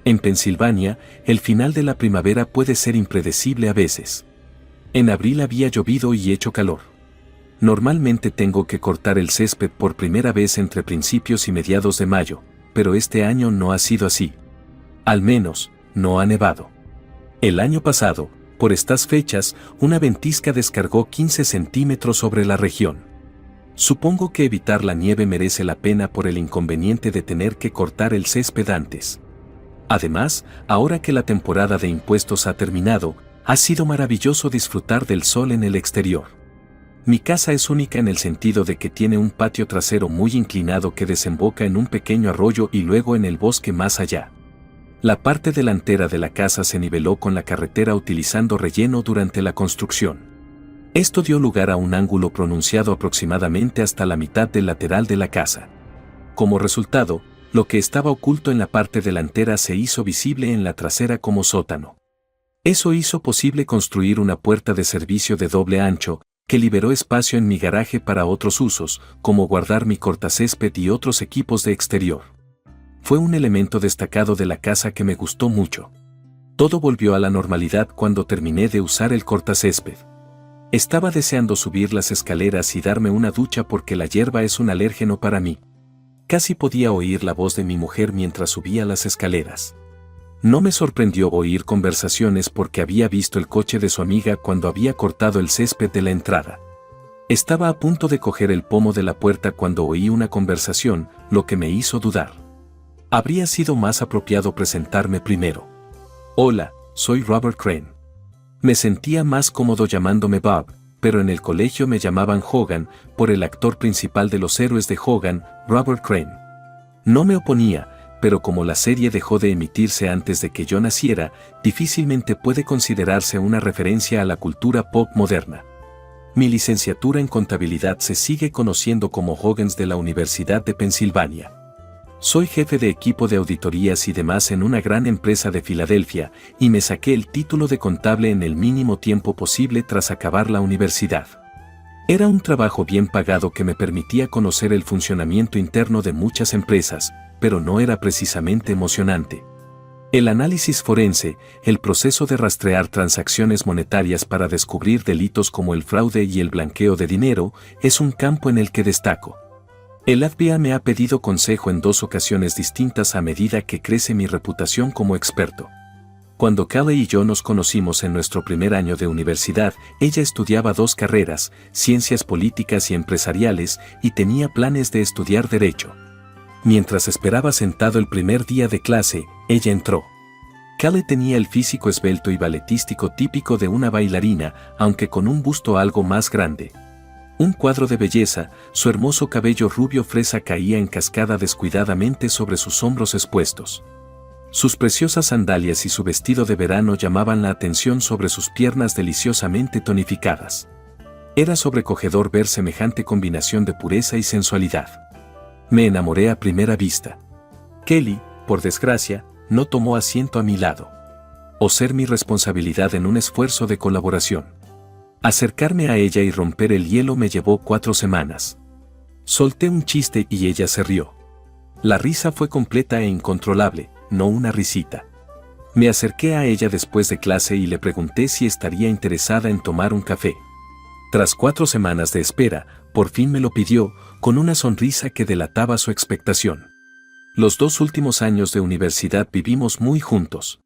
En Pensilvania, el final de la primavera puede ser impredecible a veces. En abril había llovido y hecho calor. Normalmente tengo que cortar el césped por primera vez entre principios y mediados de mayo, pero este año no ha sido así. Al menos, no ha nevado. El año pasado, por estas fechas, una ventisca descargó 15 centímetros sobre la región. Supongo que evitar la nieve merece la pena por el inconveniente de tener que cortar el césped antes. Además, ahora que la temporada de impuestos ha terminado, ha sido maravilloso disfrutar del sol en el exterior. Mi casa es única en el sentido de que tiene un patio trasero muy inclinado que desemboca en un pequeño arroyo y luego en el bosque más allá. La parte delantera de la casa se niveló con la carretera utilizando relleno durante la construcción. Esto dio lugar a un ángulo pronunciado aproximadamente hasta la mitad del lateral de la casa. Como resultado, lo que estaba oculto en la parte delantera se hizo visible en la trasera como sótano. Eso hizo posible construir una puerta de servicio de doble ancho, que liberó espacio en mi garaje para otros usos, como guardar mi cortacésped y otros equipos de exterior. Fue un elemento destacado de la casa que me gustó mucho. Todo volvió a la normalidad cuando terminé de usar el cortacésped. Estaba deseando subir las escaleras y darme una ducha porque la hierba es un alérgeno para mí. Casi podía oír la voz de mi mujer mientras subía las escaleras. No me sorprendió oír conversaciones porque había visto el coche de su amiga cuando había cortado el césped de la entrada. Estaba a punto de coger el pomo de la puerta cuando oí una conversación, lo que me hizo dudar. Habría sido más apropiado presentarme primero. Hola, soy Robert Crane. Me sentía más cómodo llamándome Bob, pero en el colegio me llamaban Hogan, por el actor principal de Los Héroes de Hogan, Robert Crane. No me oponía, pero como la serie dejó de emitirse antes de que yo naciera, difícilmente puede considerarse una referencia a la cultura pop moderna. Mi licenciatura en contabilidad se sigue conociendo como Hogan's de la Universidad de Pensilvania. Soy jefe de equipo de auditorías y demás en una gran empresa de Filadelfia, y me saqué el título de contable en el mínimo tiempo posible tras acabar la universidad. Era un trabajo bien pagado que me permitía conocer el funcionamiento interno de muchas empresas, pero no era precisamente emocionante. El análisis forense, el proceso de rastrear transacciones monetarias para descubrir delitos como el fraude y el blanqueo de dinero, es un campo en el que destaco. El FBI me ha pedido consejo en 2 ocasiones distintas a medida que crece mi reputación como experto. Cuando Callie y yo nos conocimos en nuestro primer año de universidad, ella estudiaba 2 carreras, ciencias políticas y empresariales, y tenía planes de estudiar derecho. Mientras esperaba sentado el primer día de clase, ella entró. Callie tenía el físico esbelto y balletístico típico de una bailarina, aunque con un busto algo más grande. Un cuadro de belleza, su hermoso cabello rubio fresa caía en cascada descuidadamente sobre sus hombros expuestos. Sus preciosas sandalias y su vestido de verano llamaban la atención sobre sus piernas deliciosamente tonificadas. Era sobrecogedor ver semejante combinación de pureza y sensualidad. Me enamoré a primera vista. Kelly, por desgracia, no tomó asiento a mi lado. O ser mi responsabilidad en un esfuerzo de colaboración. Acercarme a ella y romper el hielo me llevó 4 semanas. Solté un chiste y ella se rió. La risa fue completa e incontrolable, no una risita. Me acerqué a ella después de clase y le pregunté si estaría interesada en tomar un café. Tras 4 semanas de espera, por fin me lo pidió, con una sonrisa que delataba su expectación. Los 2 últimos años de universidad vivimos muy juntos.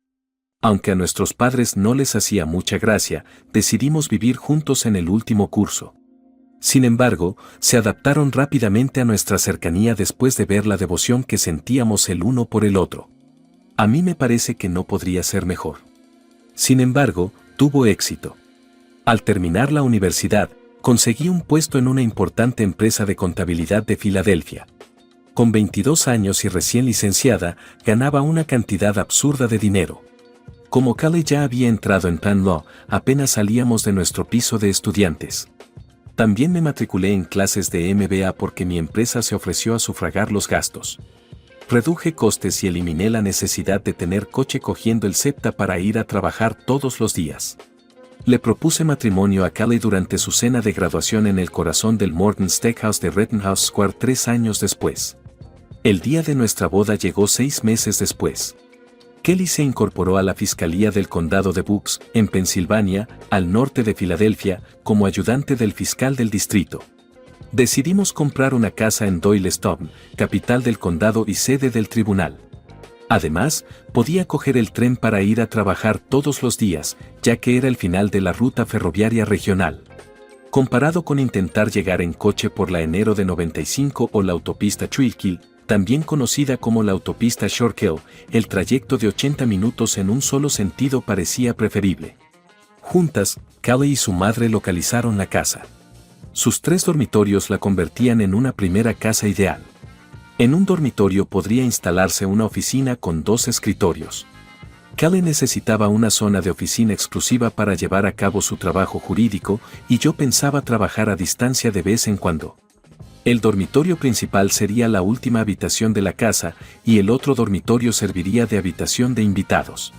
Aunque a nuestros padres no les hacía mucha gracia, decidimos vivir juntos en el último curso. Sin embargo, se adaptaron rápidamente a nuestra cercanía después de ver la devoción que sentíamos el uno por el otro. A mí me parece que no podría ser mejor. Sin embargo, tuvo éxito. Al terminar la universidad, conseguí un puesto en una importante empresa de contabilidad de Filadelfia. Con 22 años y recién licenciada, ganaba una cantidad absurda de dinero. Como Callie ya había entrado en Penn Law, apenas salíamos de nuestro piso de estudiantes. También me matriculé en clases de MBA porque mi empresa se ofreció a sufragar los gastos. Reduje costes y eliminé la necesidad de tener coche cogiendo el SEPTA para ir a trabajar todos los días. Le propuse matrimonio a Callie durante su cena de graduación en el corazón del Morton Steakhouse de Rittenhouse Square 3 años después. El día de nuestra boda llegó 6 meses después. Kelly se incorporó a la Fiscalía del Condado de Bucks, en Pensilvania, al norte de Filadelfia, como ayudante del fiscal del distrito. Decidimos comprar una casa en Doylestown, capital del condado y sede del tribunal. Además, podía coger el tren para ir a trabajar todos los días, ya que era el final de la ruta ferroviaria regional. Comparado con intentar llegar en coche por la enero de 95 o la autopista Schuylkill, también conocida como la autopista Schuylkill, el trayecto de 80 minutos en un solo sentido parecía preferible. Juntas, Kelly y su madre localizaron la casa. Sus 3 dormitorios la convertían en una primera casa ideal. En un dormitorio podría instalarse una oficina con 2 escritorios. Kelly necesitaba una zona de oficina exclusiva para llevar a cabo su trabajo jurídico y yo pensaba trabajar a distancia de vez en cuando. El dormitorio principal sería la última habitación de la casa y el otro dormitorio serviría de habitación de invitados.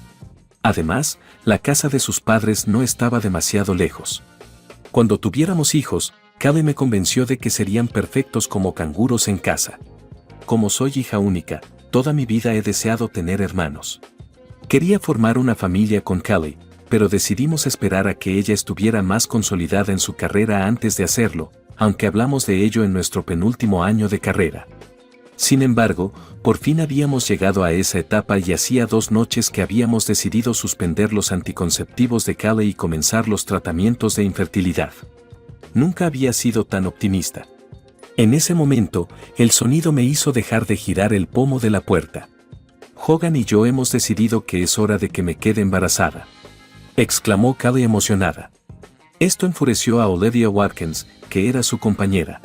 Además, la casa de sus padres no estaba demasiado lejos. Cuando tuviéramos hijos, Kelly me convenció de que serían perfectos como canguros en casa. Como soy hija única, toda mi vida he deseado tener hermanos. Quería formar una familia con Kelly, pero decidimos esperar a que ella estuviera más consolidada en su carrera antes de hacerlo, aunque hablamos de ello en nuestro penúltimo año de carrera. Sin embargo, por fin habíamos llegado a esa etapa y hacía 2 noches que habíamos decidido suspender los anticonceptivos de Kelly y comenzar los tratamientos de infertilidad. Nunca había sido tan optimista. En ese momento, el sonido me hizo dejar de girar el pomo de la puerta. Hogan y yo hemos decidido que es hora de que me quede embarazada, exclamó Kelly emocionada. Esto enfureció a Olivia Watkins, que era su compañera.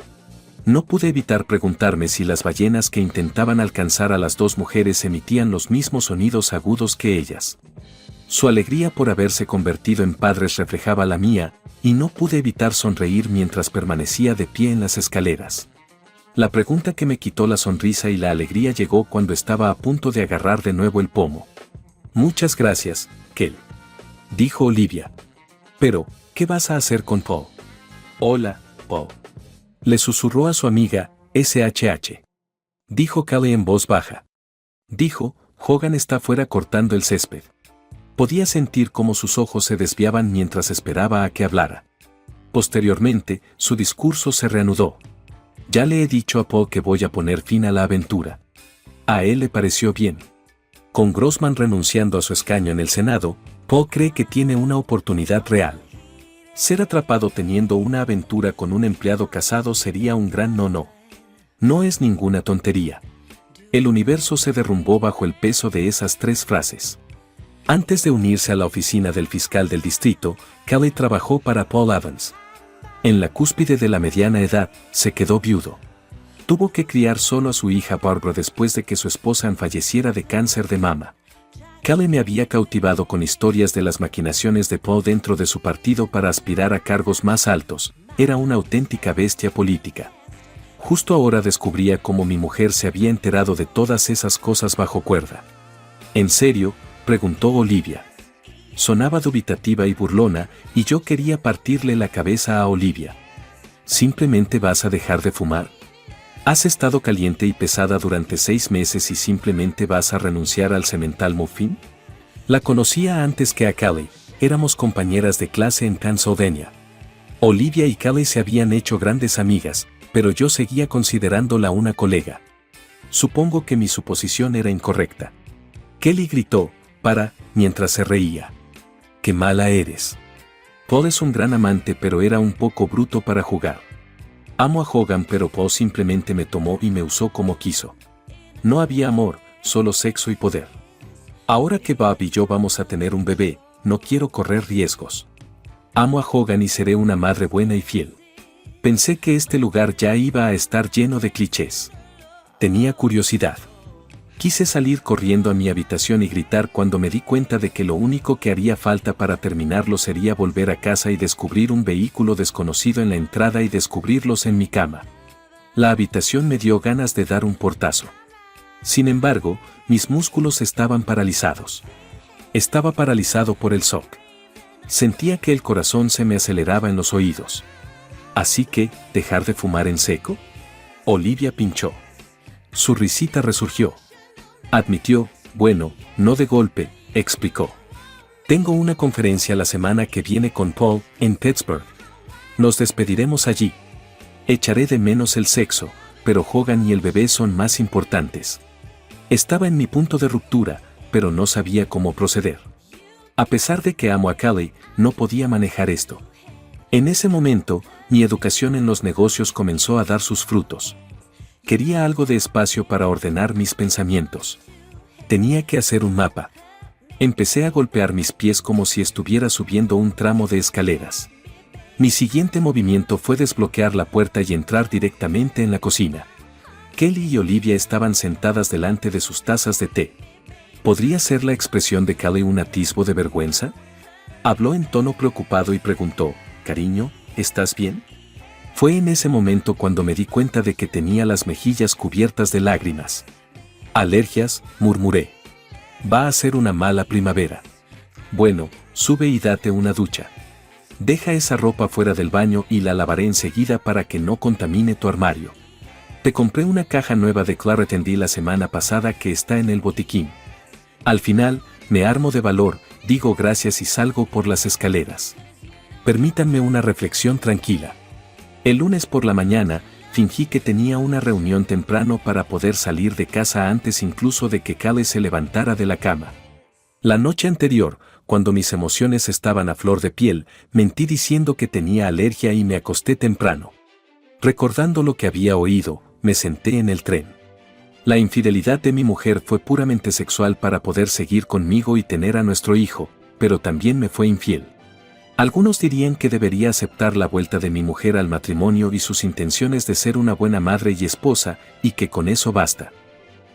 No pude evitar preguntarme si las ballenas que intentaban alcanzar a las 2 mujeres emitían los mismos sonidos agudos que ellas. Su alegría por haberse convertido en padres reflejaba la mía, y no pude evitar sonreír mientras permanecía de pie en las escaleras. La pregunta que me quitó la sonrisa y la alegría llegó cuando estaba a punto de agarrar de nuevo el pomo. Muchas gracias, Kelly, dijo Olivia. Pero, ¿qué vas a hacer con Paul? Hola, Paul. Le susurró a su amiga, SHH. Dijo Kelly en voz baja. Dijo, Hogan está fuera cortando el césped. Podía sentir cómo sus ojos se desviaban mientras esperaba a que hablara. Posteriormente, su discurso se reanudó. Ya le he dicho a Paul que voy a poner fin a la aventura. A él le pareció bien. Con Grossman renunciando a su escaño en el Senado, Paul cree que tiene una oportunidad real. Ser atrapado teniendo una aventura con un empleado casado sería un gran no. No es ninguna tontería. El universo se derrumbó bajo el peso de esas 3 frases. Antes de unirse a la oficina del fiscal del distrito, Kelly trabajó para Paul Evans. En la cúspide de la mediana edad, se quedó viudo. Tuvo que criar solo a su hija Barbara después de que su esposa falleciera de cáncer de mama. Kelly me había cautivado con historias de las maquinaciones de Paul dentro de su partido para aspirar a cargos más altos. Era una auténtica bestia política. Justo ahora descubría cómo mi mujer se había enterado de todas esas cosas bajo cuerda. ¿En serio?, preguntó Olivia. Sonaba dubitativa y burlona, y yo quería partirle la cabeza a Olivia. ¿Simplemente vas a dejar de fumar? ¿Has estado caliente y pesada durante 6 meses y simplemente vas a renunciar al semental muffin? La conocía antes que a Kelly, éramos compañeras de clase en Pennsylvania. Olivia y Kelly se habían hecho grandes amigas, pero yo seguía considerándola una colega. Supongo que mi suposición era incorrecta. Kelly gritó, mientras se reía. ¡Qué mala eres! Paul es un gran amante, pero era un poco bruto para jugar. Amo a Hogan, pero Paul simplemente me tomó y me usó como quiso. No había amor, solo sexo y poder. Ahora que Bob y yo vamos a tener un bebé, no quiero correr riesgos. Amo a Hogan y seré una madre buena y fiel. Pensé que este lugar ya iba a estar lleno de clichés. Tenía curiosidad. Quise salir corriendo a mi habitación y gritar cuando me di cuenta de que lo único que haría falta para terminarlo sería volver a casa y descubrir un vehículo desconocido en la entrada y descubrirlos en mi cama. La habitación me dio ganas de dar un portazo. Sin embargo, mis músculos estaban paralizados. Estaba paralizado por el shock. Sentía que el corazón se me aceleraba en los oídos. Así que, ¿dejar de fumar en seco? Olivia pinchó. Su risita resurgió. Admitió, Bueno, no de golpe, explicó. Tengo una conferencia la semana que viene con Paul, en Pittsburgh. Nos despediremos allí. Echaré de menos el sexo, pero Hogan y el bebé son más importantes. Estaba en mi punto de ruptura, pero no sabía cómo proceder. A pesar de que amo a Callie, no podía manejar esto. En ese momento, mi educación en los negocios comenzó a dar sus frutos. Quería algo de espacio para ordenar mis pensamientos. Tenía que hacer un mapa. Empecé a golpear mis pies como si estuviera subiendo un tramo de escaleras. Mi siguiente movimiento fue desbloquear la puerta y entrar directamente en la cocina. Kelly y Olivia estaban sentadas delante de sus tazas de té. ¿Podría ser la expresión de Callie un atisbo de vergüenza? Habló en tono preocupado y preguntó, «Cariño, ¿estás bien?» Fue en ese momento cuando me di cuenta de que tenía las mejillas cubiertas de lágrimas. «Alergias», murmuré. «Va a ser una mala primavera». «Bueno, sube y date una ducha. Deja esa ropa fuera del baño y la lavaré enseguida para que no contamine tu armario. Te compré una caja nueva de Claret & la semana pasada que está en el botiquín». Al final, me armo de valor, digo gracias y salgo por las escaleras. Permítanme una reflexión tranquila. El lunes por la mañana, fingí que tenía una reunión temprano para poder salir de casa antes incluso de que Callie se levantara de la cama. La noche anterior, cuando mis emociones estaban a flor de piel, mentí diciendo que tenía alergia y me acosté temprano. Recordando lo que había oído, me senté en el tren. La infidelidad de mi mujer fue puramente sexual para poder seguir conmigo y tener a nuestro hijo, pero también me fue infiel. Algunos dirían que debería aceptar la vuelta de mi mujer al matrimonio y sus intenciones de ser una buena madre y esposa, y que con eso basta.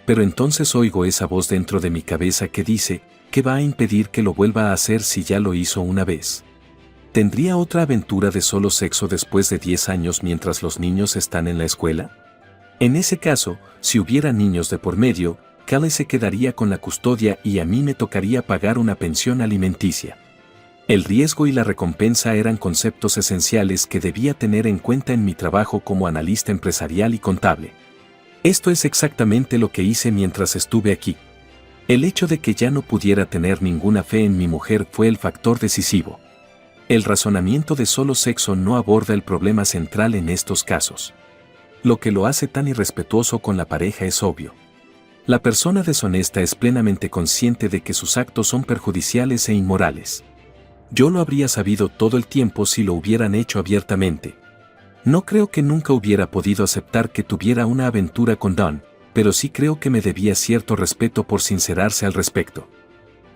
Pero entonces oigo esa voz dentro de mi cabeza que dice, ¿qué va a impedir que lo vuelva a hacer si ya lo hizo una vez? ¿Tendría otra aventura de solo sexo después de 10 años mientras los niños están en la escuela? En ese caso, si hubiera niños de por medio, Callie se quedaría con la custodia y a mí me tocaría pagar una pensión alimenticia. El riesgo y la recompensa eran conceptos esenciales que debía tener en cuenta en mi trabajo como analista empresarial y contable. Esto es exactamente lo que hice mientras estuve aquí. El hecho de que ya no pudiera tener ninguna fe en mi mujer fue el factor decisivo. El razonamiento de solo sexo no aborda el problema central en estos casos. Lo que lo hace tan irrespetuoso con la pareja es obvio. La persona deshonesta es plenamente consciente de que sus actos son perjudiciales e inmorales. Yo lo habría sabido todo el tiempo si lo hubieran hecho abiertamente. No creo que nunca hubiera podido aceptar que tuviera una aventura con Don, pero sí creo que me debía cierto respeto por sincerarse al respecto.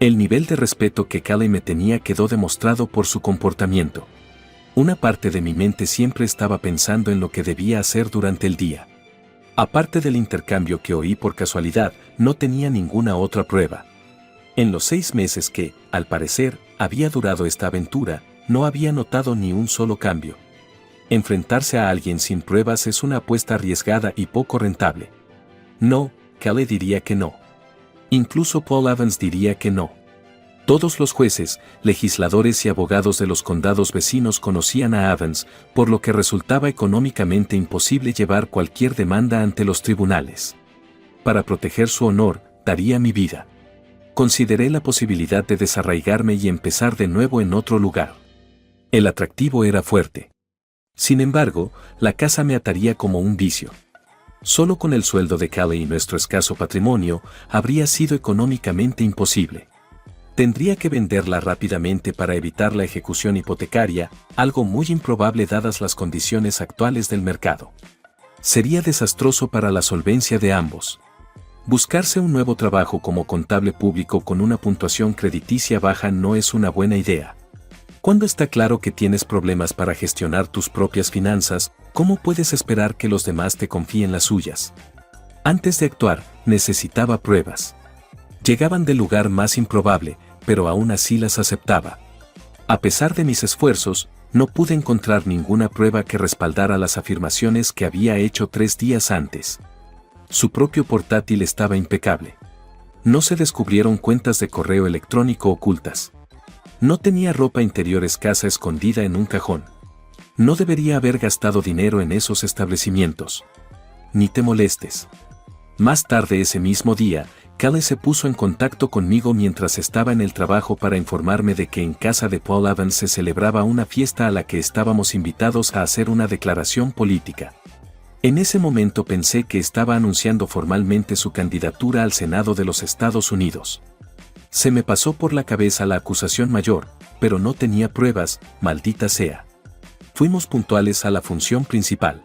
El nivel de respeto que Callie me tenía quedó demostrado por su comportamiento. Una parte de mi mente siempre estaba pensando en lo que debía hacer durante el día. Aparte del intercambio que oí por casualidad, no tenía ninguna otra prueba. En los 6 meses que, al parecer, había durado esta aventura, no había notado ni un solo cambio. Enfrentarse a alguien sin pruebas es una apuesta arriesgada y poco rentable. No, Callie diría que no. Incluso Paul Evans diría que no. Todos los jueces, legisladores y abogados de los condados vecinos conocían a Evans, por lo que resultaba económicamente imposible llevar cualquier demanda ante los tribunales. Para proteger su honor, daría mi vida. Consideré la posibilidad de desarraigarme y empezar de nuevo en otro lugar. El atractivo era fuerte. Sin embargo, la casa me ataría como un vicio. Solo con el sueldo de Callie y nuestro escaso patrimonio, habría sido económicamente imposible. Tendría que venderla rápidamente para evitar la ejecución hipotecaria, algo muy improbable dadas las condiciones actuales del mercado. Sería desastroso para la solvencia de ambos. Buscarse un nuevo trabajo como contable público con una puntuación crediticia baja no es una buena idea. Cuando está claro que tienes problemas para gestionar tus propias finanzas, ¿cómo puedes esperar que los demás te confíen las suyas? Antes de actuar, necesitaba pruebas. Llegaban del lugar más improbable, pero aún así las aceptaba. A pesar de mis esfuerzos, no pude encontrar ninguna prueba que respaldara las afirmaciones que había hecho 3 días antes. Su propio portátil estaba impecable. No se descubrieron cuentas de correo electrónico ocultas. No tenía ropa interior escasa escondida en un cajón. No debería haber gastado dinero en esos establecimientos. Ni te molestes. Más tarde ese mismo día, Callie se puso en contacto conmigo mientras estaba en el trabajo para informarme de que en casa de Paul Evans se celebraba una fiesta a la que estábamos invitados a hacer una declaración política. En ese momento pensé que estaba anunciando formalmente su candidatura al Senado de los Estados Unidos. Se me pasó por la cabeza la acusación mayor, pero no tenía pruebas, maldita sea. Fuimos puntuales a la función principal.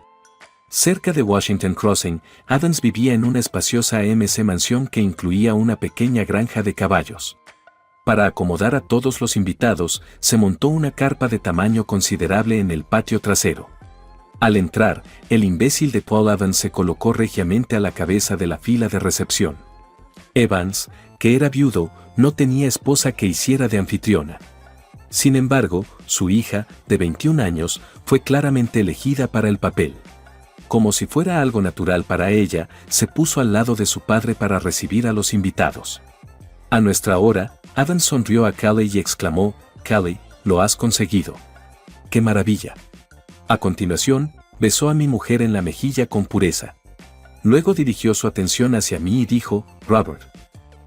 Cerca de Washington Crossing, Adams vivía en una espaciosa mansión que incluía una pequeña granja de caballos. Para acomodar a todos los invitados, se montó una carpa de tamaño considerable en el patio trasero. Al entrar, el imbécil de Paul Evans se colocó regiamente a la cabeza de la fila de recepción. Evans, que era viudo, no tenía esposa que hiciera de anfitriona. Sin embargo, su hija, de 21 años, fue claramente elegida para el papel. Como si fuera algo natural para ella, se puso al lado de su padre para recibir a los invitados. A nuestra hora, Adams sonrió a Callie y exclamó: «Callie, lo has conseguido. ¡Qué maravilla!». A continuación, besó a mi mujer en la mejilla con pureza. Luego dirigió su atención hacia mí y dijo: «Robert,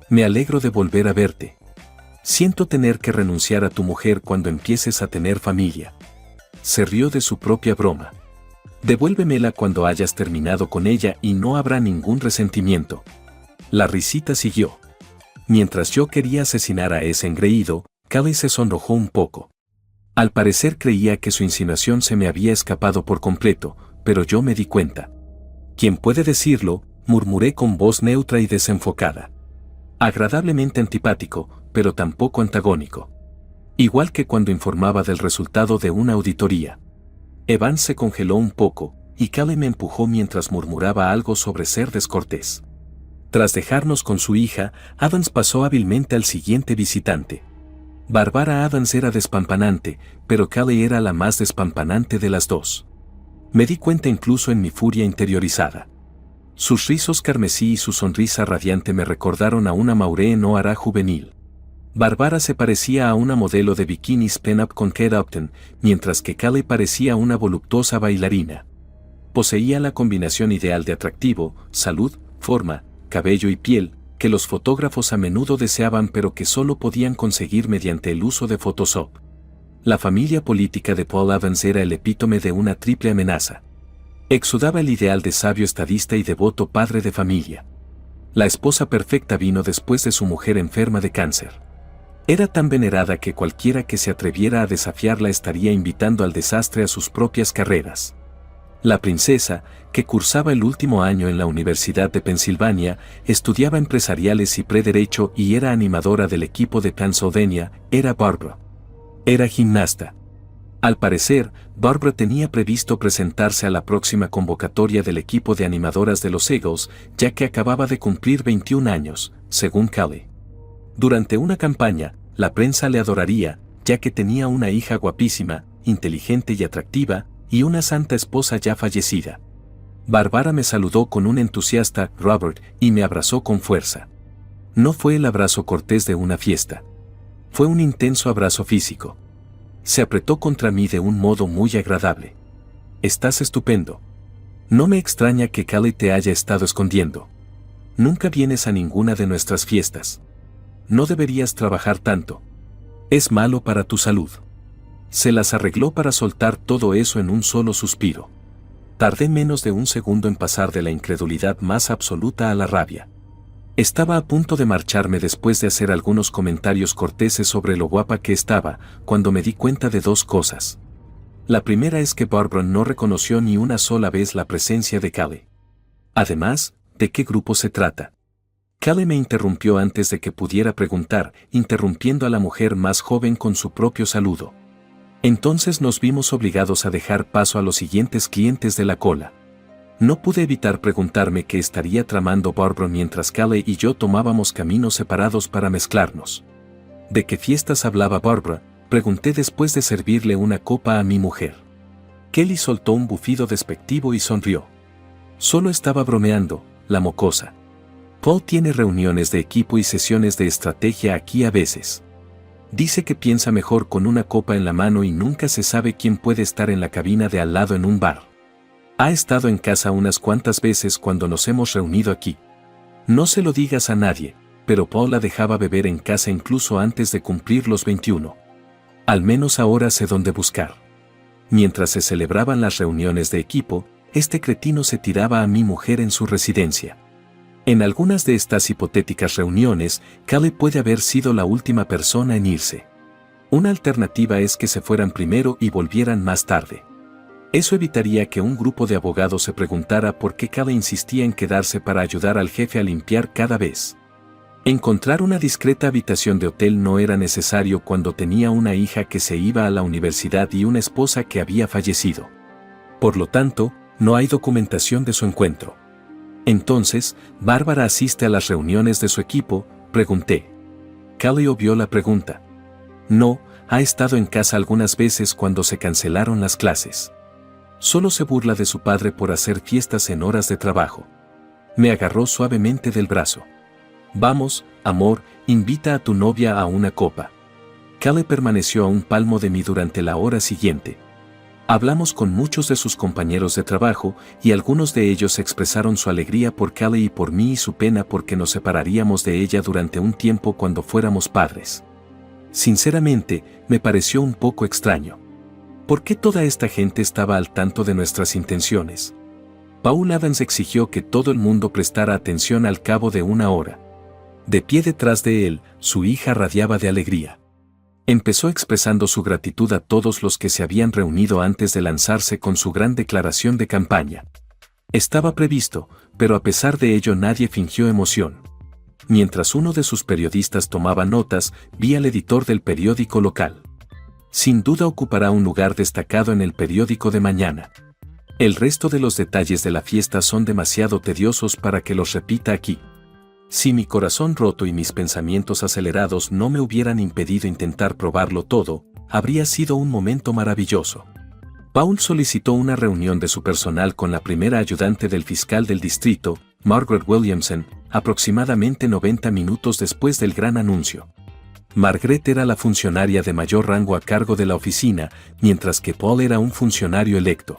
me alegro de volver a verte. Siento tener que renunciar a tu mujer cuando empieces a tener familia». Se rió de su propia broma. «Devuélvemela cuando hayas terminado con ella y no habrá ningún resentimiento». La risita siguió. Mientras yo quería asesinar a ese engreído, Callie se sonrojó un poco. Al parecer creía que su insinuación se me había escapado por completo, pero yo me di cuenta. «¿Quién puede decirlo?», murmuré con voz neutra y desenfocada. Agradablemente antipático, pero tampoco antagónico. Igual que cuando informaba del resultado de una auditoría. Evans se congeló un poco, y Callie me empujó mientras murmuraba algo sobre ser descortés. Tras dejarnos con su hija, Adams pasó hábilmente al siguiente visitante. Barbara Adams era despampanante, pero Callie era la más despampanante de las dos. Me di cuenta incluso en mi furia interiorizada. Sus rizos carmesí y su sonrisa radiante me recordaron a una Maureen O'Hara juvenil. Barbara se parecía a una modelo de bikinis pin-up con Kate Upton, mientras que Callie parecía una voluptuosa bailarina. Poseía la combinación ideal de atractivo, salud, forma, cabello y piel, que los fotógrafos a menudo deseaban pero que solo podían conseguir mediante el uso de Photoshop. La familia política de Paul Evans era el epítome de una triple amenaza. Exudaba el ideal de sabio estadista y devoto padre de familia. La esposa perfecta vino después de su mujer enferma de cáncer. Era tan venerada que cualquiera que se atreviera a desafiarla estaría invitando al desastre a sus propias carreras. La princesa, que cursaba el último año en la Universidad de Pensilvania, estudiaba empresariales y pre-derecho y era animadora del equipo de Pennsylvania, era Barbara. Era gimnasta. Al parecer, Barbara tenía previsto presentarse a la próxima convocatoria del equipo de animadoras de los Eagles, ya que acababa de cumplir 21 años, según Callie. Durante una campaña, la prensa le adoraría, ya que tenía una hija guapísima, inteligente y atractiva, y una santa esposa ya fallecida. Barbara me saludó con un entusiasta «Robert» y me abrazó con fuerza. No fue el abrazo cortés de una fiesta. Fue un intenso abrazo físico. Se apretó contra mí de un modo muy agradable. «Estás estupendo. No me extraña que Callie te haya estado escondiendo. Nunca vienes a ninguna de nuestras fiestas. No deberías trabajar tanto. Es malo para tu salud». Se las arregló para soltar todo eso en un solo suspiro. Tardé menos de un segundo en pasar de la incredulidad más absoluta a la rabia. Estaba a punto de marcharme después de hacer algunos comentarios corteses sobre lo guapa que estaba, cuando me di cuenta de dos cosas. La primera es que Barbara no reconoció ni una sola vez la presencia de Callie. Además, ¿de qué grupo se trata? Callie me interrumpió antes de que pudiera preguntar, interrumpiendo a la mujer más joven con su propio saludo. Entonces nos vimos obligados a dejar paso a los siguientes clientes de la cola. No pude evitar preguntarme qué estaría tramando Barbara mientras Callie y yo tomábamos caminos separados para mezclarnos. ¿De qué fiestas hablaba Barbara?, pregunté después de servirle una copa a mi mujer. Kelly soltó un bufido despectivo y sonrió. Solo estaba bromeando, la mocosa. Paul tiene reuniones de equipo y sesiones de estrategia aquí a veces. Dice que piensa mejor con una copa en la mano y nunca se sabe quién puede estar en la cabina de al lado en un bar. Ha estado en casa unas cuantas veces cuando nos hemos reunido aquí. No se lo digas a nadie, pero Paul la dejaba beber en casa incluso antes de cumplir los 21. Al menos ahora sé dónde buscar. Mientras se celebraban las reuniones de equipo, este cretino se tiraba a mi mujer en su residencia. En algunas de estas hipotéticas reuniones, Caleb puede haber sido la última persona en irse. Una alternativa es que se fueran primero y volvieran más tarde. Eso evitaría que un grupo de abogados se preguntara por qué Caleb insistía en quedarse para ayudar al jefe a limpiar cada vez. Encontrar una discreta habitación de hotel no era necesario cuando tenía una hija que se iba a la universidad y una esposa que había fallecido. Por lo tanto, no hay documentación de su encuentro. Entonces, ¿Bárbara asiste a las reuniones de su equipo?, pregunté. Caleb obvió la pregunta. No, ha estado en casa algunas veces cuando se cancelaron las clases. Solo se burla de su padre por hacer fiestas en horas de trabajo. Me agarró suavemente del brazo. Vamos, amor, invita a tu novia a una copa. Caleb permaneció a un palmo de mí durante la hora siguiente. Hablamos con muchos de sus compañeros de trabajo y algunos de ellos expresaron su alegría por Caleb y por mí y su pena porque nos separaríamos de ella durante un tiempo cuando fuéramos padres. Sinceramente, me pareció un poco extraño. ¿Por qué toda esta gente estaba al tanto de nuestras intenciones? Paul Adams exigió que todo el mundo prestara atención al cabo de una hora. De pie detrás de él, su hija radiaba de alegría. Empezó expresando su gratitud a todos los que se habían reunido antes de lanzarse con su gran declaración de campaña. Estaba previsto, pero a pesar de ello nadie fingió emoción. Mientras uno de sus periodistas tomaba notas, vi al editor del periódico local. Sin duda ocupará un lugar destacado en el periódico de mañana. El resto de los detalles de la fiesta son demasiado tediosos para que los repita aquí. Si mi corazón roto y mis pensamientos acelerados no me hubieran impedido intentar probarlo todo, habría sido un momento maravilloso. Paul solicitó una reunión de su personal con la primera ayudante del fiscal del distrito, Margaret Williamson, aproximadamente 90 minutos después del gran anuncio. Margaret era la funcionaria de mayor rango a cargo de la oficina, mientras que Paul era un funcionario electo.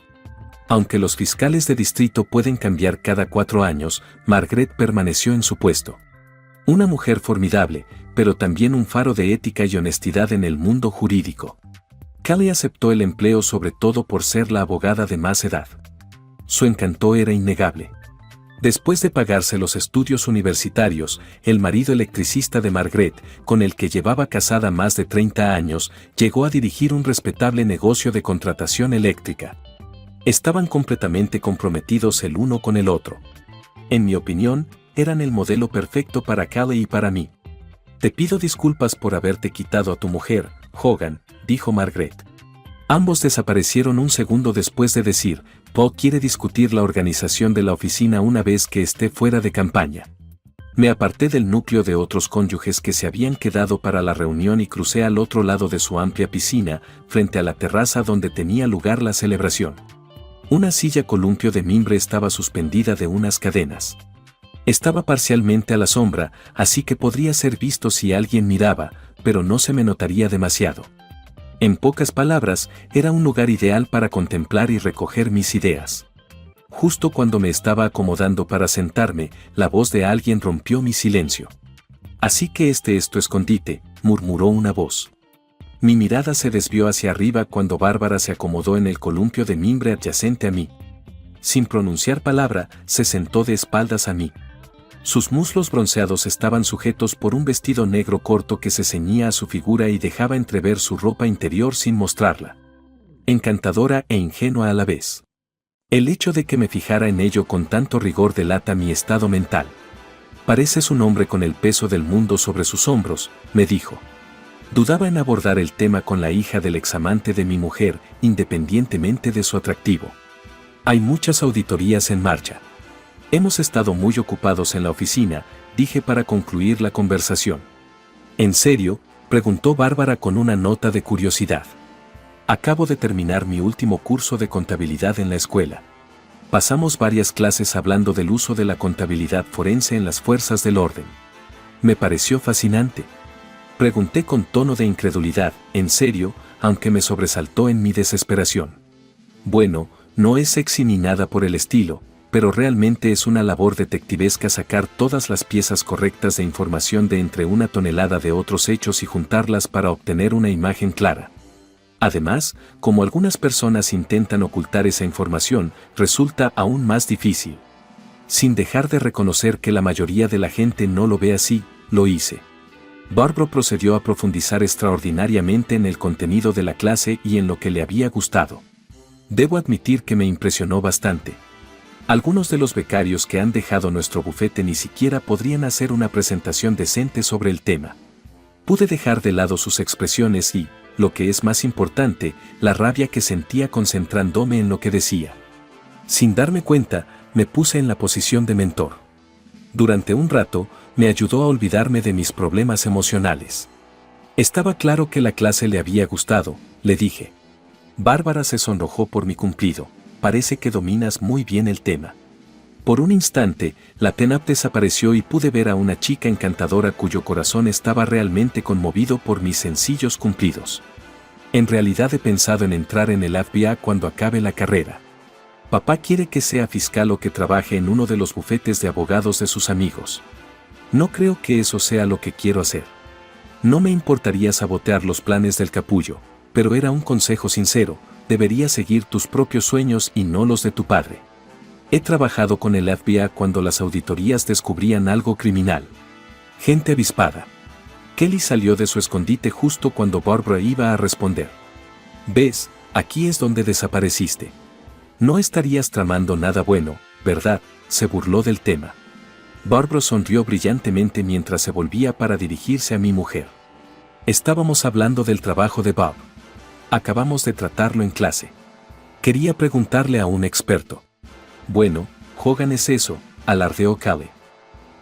Aunque los fiscales de distrito pueden cambiar cada 4 años, Margaret permaneció en su puesto. Una mujer formidable, pero también un faro de ética y honestidad en el mundo jurídico. Caleb aceptó el empleo sobre todo por ser la abogada de más edad. Su encanto era innegable. Después de pagarse los estudios universitarios, el marido electricista de Margaret, con el que llevaba casada más de 30 años, llegó a dirigir un respetable negocio de contratación eléctrica. Estaban completamente comprometidos el uno con el otro. En mi opinión, eran el modelo perfecto para Caleb y para mí. Te pido disculpas por haberte quitado a tu mujer, Hogan, dijo Margaret. Ambos desaparecieron un segundo después de decir, Paul quiere discutir la organización de la oficina una vez que esté fuera de campaña. Me aparté del núcleo de otros cónyuges que se habían quedado para la reunión y crucé al otro lado de su amplia piscina, frente a la terraza donde tenía lugar la celebración. Una silla columpio de mimbre estaba suspendida de unas cadenas. Estaba parcialmente a la sombra, así que podría ser visto si alguien miraba, pero no se me notaría demasiado. En pocas palabras, era un lugar ideal para contemplar y recoger mis ideas. Justo cuando me estaba acomodando para sentarme, la voz de alguien rompió mi silencio. Así que este es tu escondite, murmuró una voz. Mi mirada se desvió hacia arriba cuando Bárbara se acomodó en el columpio de mimbre adyacente a mí. Sin pronunciar palabra, se sentó de espaldas a mí. Sus muslos bronceados estaban sujetos por un vestido negro corto que se ceñía a su figura y dejaba entrever su ropa interior sin mostrarla. Encantadora e ingenua a la vez. El hecho de que me fijara en ello con tanto rigor delata mi estado mental. Pareces un hombre con el peso del mundo sobre sus hombros, me dijo. Dudaba en abordar el tema con la hija del examante de mi mujer, independientemente de su atractivo. Hay muchas auditorías en marcha. Hemos estado muy ocupados en la oficina, dije para concluir la conversación. ¿En serio?, preguntó Bárbara con una nota de curiosidad. Acabo de terminar mi último curso de contabilidad en la escuela. Pasamos varias clases hablando del uso de la contabilidad forense en las fuerzas del orden. Me pareció fascinante. Pregunté con tono de incredulidad, en serio, aunque me sobresaltó en mi desesperación. Bueno, no es sexy ni nada por el estilo, pero realmente es una labor detectivesca sacar todas las piezas correctas de información de entre una tonelada de otros hechos y juntarlas para obtener una imagen clara. Además, como algunas personas intentan ocultar esa información, resulta aún más difícil. Sin dejar de reconocer que la mayoría de la gente no lo ve así, lo hice. Barbro procedió a profundizar extraordinariamente en el contenido de la clase y en lo que le había gustado. Debo admitir que me impresionó bastante. Algunos de los becarios que han dejado nuestro bufete ni siquiera podrían hacer una presentación decente sobre el tema. Pude dejar de lado sus expresiones y, lo que es más importante, la rabia que sentía concentrándome en lo que decía. Sin darme cuenta, me puse en la posición de mentor. Durante un rato, me ayudó a olvidarme de mis problemas emocionales. Estaba claro que la clase le había gustado, le dije. Bárbara se sonrojó por mi cumplido. Parece que dominas muy bien el tema. Por un instante, la pena desapareció y pude ver a una chica encantadora cuyo corazón estaba realmente conmovido por mis sencillos cumplidos. En realidad he pensado en entrar en el FBI cuando acabe la carrera. Papá quiere que sea fiscal o que trabaje en uno de los bufetes de abogados de sus amigos. No creo que eso sea lo que quiero hacer. No me importaría sabotear los planes del capullo, pero era un consejo sincero. Deberías seguir tus propios sueños y no los de tu padre. He trabajado con el FBI cuando las auditorías descubrían algo criminal. Gente avispada. Kelly salió de su escondite justo cuando Barbara iba a responder. ¿Ves? Aquí es donde desapareciste. No estarías tramando nada bueno, ¿verdad? Se burló del tema. Barbara sonrió brillantemente mientras se volvía para dirigirse a mi mujer. Estábamos hablando del trabajo de Bob. Acabamos de tratarlo en clase. Quería preguntarle a un experto. Bueno, Hogan es eso, alardeó Kelly.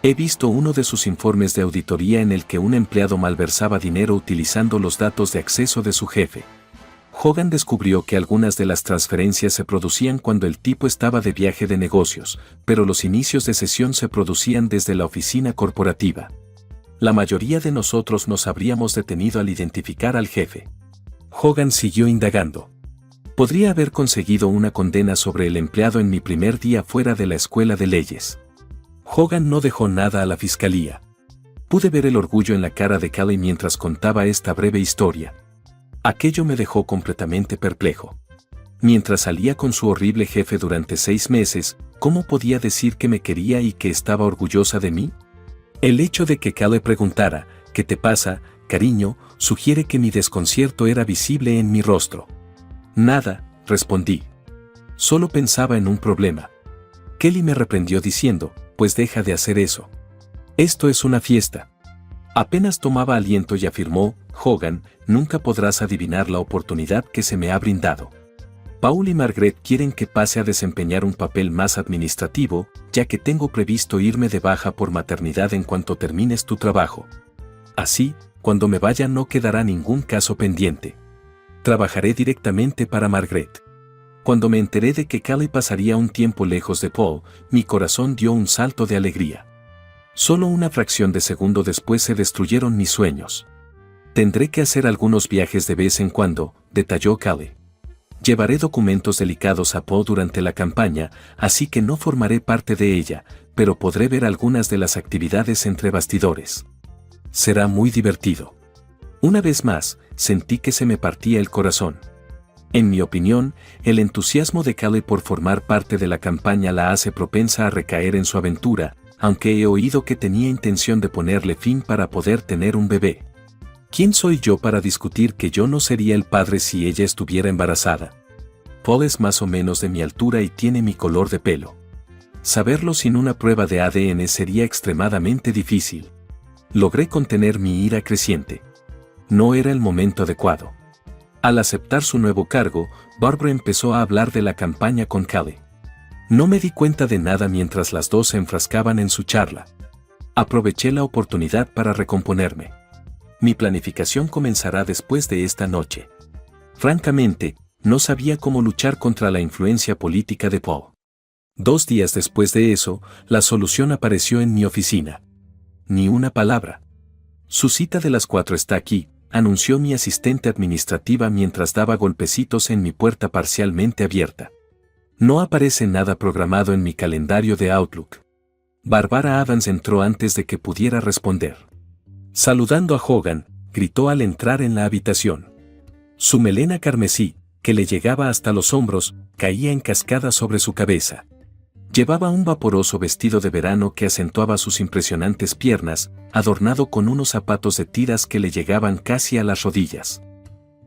He visto uno de sus informes de auditoría en el que un empleado malversaba dinero utilizando los datos de acceso de su jefe. Hogan descubrió que algunas de las transferencias se producían cuando el tipo estaba de viaje de negocios, pero los inicios de sesión se producían desde la oficina corporativa. La mayoría de nosotros nos habríamos detenido al identificar al jefe. Hogan siguió indagando. Podría haber conseguido una condena sobre el empleado en mi primer día fuera de la escuela de leyes. Hogan no dejó nada a la fiscalía. Pude ver el orgullo en la cara de Kelly mientras contaba esta breve historia. Aquello me dejó completamente perplejo. Mientras salía con su horrible jefe durante 6 meses, ¿cómo podía decir que me quería y que estaba orgullosa de mí? El hecho de que Kelly preguntara, ¿qué te pasa, cariño?, sugiere que mi desconcierto era visible en mi rostro. Nada, respondí. Solo pensaba en un problema. Kelly me reprendió diciendo, pues deja de hacer eso. Esto es una fiesta. Apenas tomaba aliento y afirmó, Hogan, nunca podrás adivinar la oportunidad que se me ha brindado. Paul y Margaret quieren que pase a desempeñar un papel más administrativo, ya que tengo previsto irme de baja por maternidad en cuanto termines tu trabajo. Así, cuando me vaya no quedará ningún caso pendiente. Trabajaré directamente para Margaret. Cuando me enteré de que Kelly pasaría un tiempo lejos de Paul, mi corazón dio un salto de alegría. Solo una fracción de segundo después se destruyeron mis sueños. Tendré que hacer algunos viajes de vez en cuando, detalló Kelly. Llevaré documentos delicados a Paul durante la campaña, así que no formaré parte de ella, pero podré ver algunas de las actividades entre bastidores. Será muy divertido. Una vez más, sentí que se me partía el corazón. En mi opinión, el entusiasmo de Kelly por formar parte de la campaña la hace propensa a recaer en su aventura, aunque he oído que tenía intención de ponerle fin para poder tener un bebé. ¿Quién soy yo para discutir que yo no sería el padre si ella estuviera embarazada? Paul es más o menos de mi altura y tiene mi color de pelo. Saberlo sin una prueba de ADN sería extremadamente difícil. Logré contener mi ira creciente. No era el momento adecuado. Al aceptar su nuevo cargo, Barbara empezó a hablar de la campaña con Kelly. No me di cuenta de nada mientras las dos se enfrascaban en su charla. Aproveché la oportunidad para recomponerme. Mi planificación comenzará después de esta noche. Francamente, no sabía cómo luchar contra la influencia política de Paul. 2 días después de eso, la solución apareció en mi oficina. Ni una palabra. Su cita de las 4 está aquí, anunció mi asistente administrativa mientras daba golpecitos en mi puerta parcialmente abierta. No aparece nada programado en mi calendario de Outlook. Barbara Adams entró antes de que pudiera responder. Saludando a Hogan, gritó al entrar en la habitación. Su melena carmesí, que le llegaba hasta los hombros, caía en cascada sobre su cabeza. Llevaba un vaporoso vestido de verano que acentuaba sus impresionantes piernas, adornado con unos zapatos de tiras que le llegaban casi a las rodillas.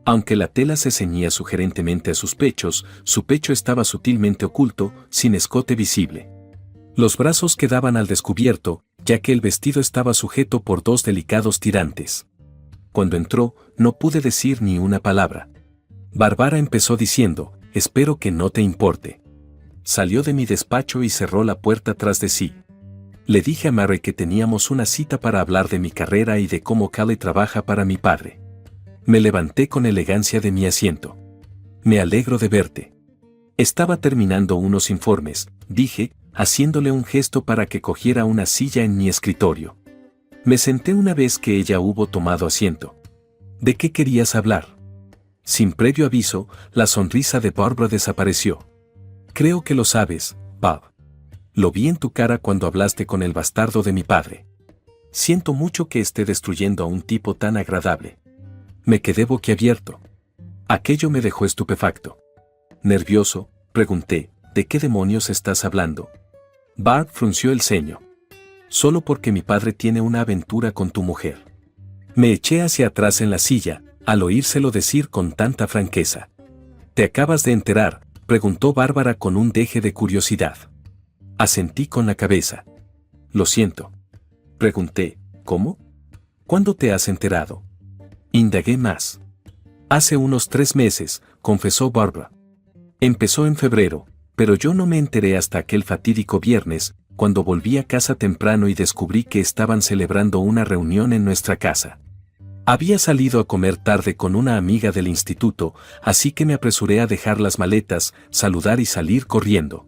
Aunque la tela se ceñía sugerentemente a sus pechos, su pecho estaba sutilmente oculto, sin escote visible. Los brazos quedaban al descubierto, ya que el vestido estaba sujeto por dos delicados tirantes. Cuando entró, no pude decir ni una palabra. Barbara empezó diciendo, «Espero que no te importe». Salió de mi despacho y cerró la puerta tras de sí. Le dije a Mary que teníamos una cita para hablar de mi carrera y de cómo Callie trabaja para mi padre. Me levanté con elegancia de mi asiento. «Me alegro de verte». Estaba terminando unos informes, dije, haciéndole un gesto para que cogiera una silla en mi escritorio. Me senté una vez que ella hubo tomado asiento. «¿De qué querías hablar?». Sin previo aviso, la sonrisa de Barbara desapareció. «Creo que lo sabes, Bob. Lo vi en tu cara cuando hablaste con el bastardo de mi padre. Siento mucho que esté destruyendo a un tipo tan agradable». Me quedé boquiabierto. Aquello me dejó estupefacto. Nervioso, pregunté, «¿De qué demonios estás hablando?». Barb frunció el ceño. «Solo porque mi padre tiene una aventura con tu mujer». Me eché hacia atrás en la silla, al oírselo decir con tanta franqueza. «¿Te acabas de enterar?», preguntó Bárbara con un deje de curiosidad. Asentí con la cabeza. «Lo siento». Pregunté, «¿Cómo? ¿Cuándo te has enterado?». Indagué más. «Hace unos 3 meses», confesó Barbara. «Empezó en febrero, pero yo no me enteré hasta aquel fatídico viernes, cuando volví a casa temprano y descubrí que estaban celebrando una reunión en nuestra casa. Había salido a comer tarde con una amiga del instituto, así que me apresuré a dejar las maletas, saludar y salir corriendo.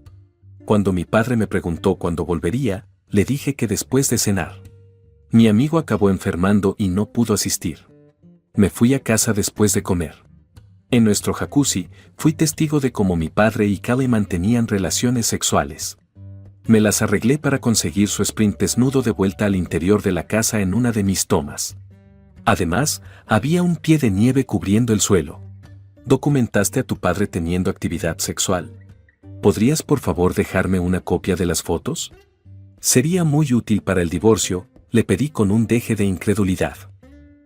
Cuando mi padre me preguntó cuándo volvería, le dije que después de cenar. Mi amigo acabó enfermando y no pudo asistir. Me fui a casa después de comer. En nuestro jacuzzi, fui testigo de cómo mi padre y Callie mantenían relaciones sexuales. Me las arreglé para conseguir su sprint desnudo de vuelta al interior de la casa en una de mis tomas. Además, había un pie de nieve cubriendo el suelo. ¿Documentaste a tu padre teniendo actividad sexual? ¿Podrías por favor dejarme una copia de las fotos? Sería muy útil para el divorcio», le pedí con un deje de incredulidad.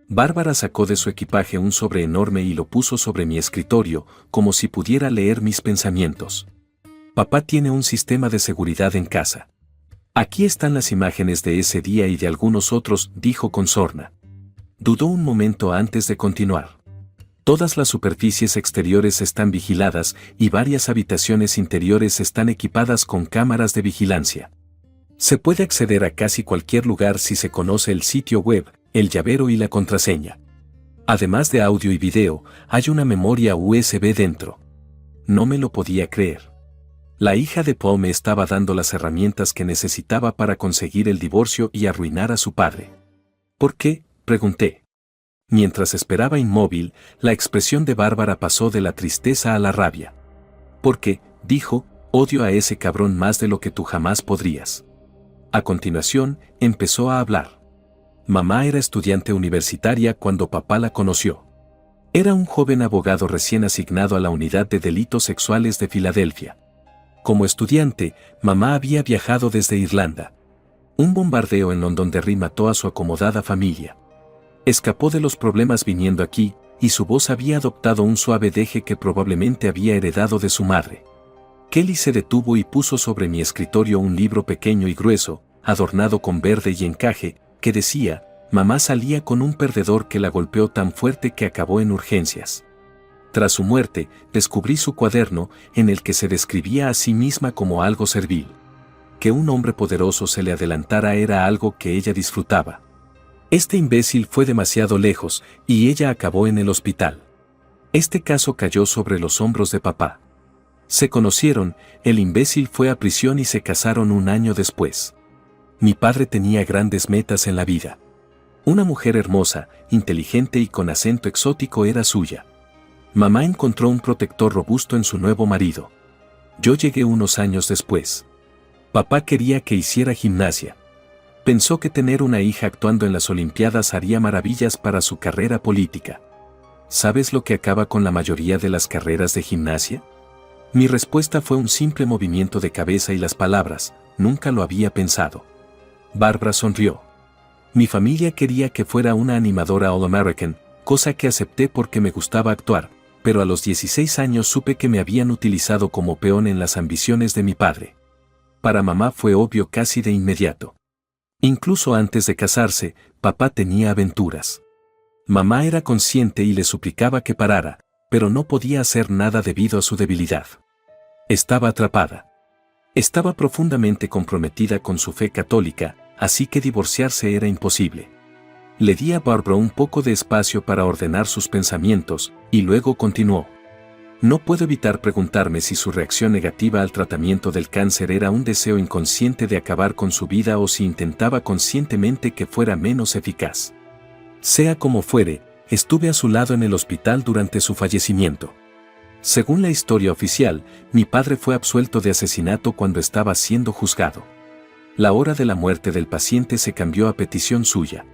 Bárbara sacó de su equipaje un sobre enorme y lo puso sobre mi escritorio, como si pudiera leer mis pensamientos. «Papá tiene un sistema de seguridad en casa. Aquí están las imágenes de ese día y de algunos otros», dijo con sorna. Dudó un momento antes de continuar. «Todas las superficies exteriores están vigiladas y varias habitaciones interiores están equipadas con cámaras de vigilancia. Se puede acceder a casi cualquier lugar si se conoce el sitio web, el llavero y la contraseña. Además de audio y video, hay una memoria USB dentro». No me lo podía creer. La hija de Paul me estaba dando las herramientas que necesitaba para conseguir el divorcio y arruinar a su padre. «¿Por qué?», pregunté. Mientras esperaba inmóvil, la expresión de Bárbara pasó de la tristeza a la rabia. «Porque», dijo, «odio a ese cabrón más de lo que tú jamás podrías». A continuación, empezó a hablar. Mamá era estudiante universitaria cuando papá la conoció. Era un joven abogado recién asignado a la Unidad de Delitos Sexuales de Filadelfia. Como estudiante, mamá había viajado desde Irlanda. Un bombardeo en Londonderry mató a su acomodada familia. Escapó de los problemas viniendo aquí, y su voz había adoptado un suave deje que probablemente había heredado de su madre. Kelly se detuvo y puso sobre mi escritorio un libro pequeño y grueso, adornado con verde y encaje, que decía, «Mamá salía con un perdedor que la golpeó tan fuerte que acabó en urgencias». Tras su muerte, descubrí su cuaderno, en el que se describía a sí misma como algo servil. Que un hombre poderoso se le adelantara era algo que ella disfrutaba. Este imbécil fue demasiado lejos, y ella acabó en el hospital. Este caso cayó sobre los hombros de papá. Se conocieron, el imbécil fue a prisión y se casaron un año después. Mi padre tenía grandes metas en la vida. Una mujer hermosa, inteligente y con acento exótico era suya. Mamá encontró un protector robusto en su nuevo marido. Yo llegué unos años después. Papá quería que hiciera gimnasia. Pensó que tener una hija actuando en las Olimpiadas haría maravillas para su carrera política. ¿Sabes lo que acaba con la mayoría de las carreras de gimnasia? Mi respuesta fue un simple movimiento de cabeza y las palabras, nunca lo había pensado. Barbara sonrió. Mi familia quería que fuera una animadora All-American, cosa que acepté porque me gustaba actuar, pero a los 16 años supe que me habían utilizado como peón en las ambiciones de mi padre. Para mamá fue obvio casi de inmediato. Incluso antes de casarse, papá tenía aventuras. Mamá era consciente y le suplicaba que parara, pero no podía hacer nada debido a su debilidad. Estaba atrapada. Estaba profundamente comprometida con su fe católica, así que divorciarse era imposible. Le di a Barbara un poco de espacio para ordenar sus pensamientos, y luego continuó. No puedo evitar preguntarme si su reacción negativa al tratamiento del cáncer era un deseo inconsciente de acabar con su vida o si intentaba conscientemente que fuera menos eficaz. Sea como fuere, estuve a su lado en el hospital durante su fallecimiento. Según la historia oficial, mi padre fue absuelto de asesinato cuando estaba siendo juzgado. La hora de la muerte del paciente se cambió a petición suya.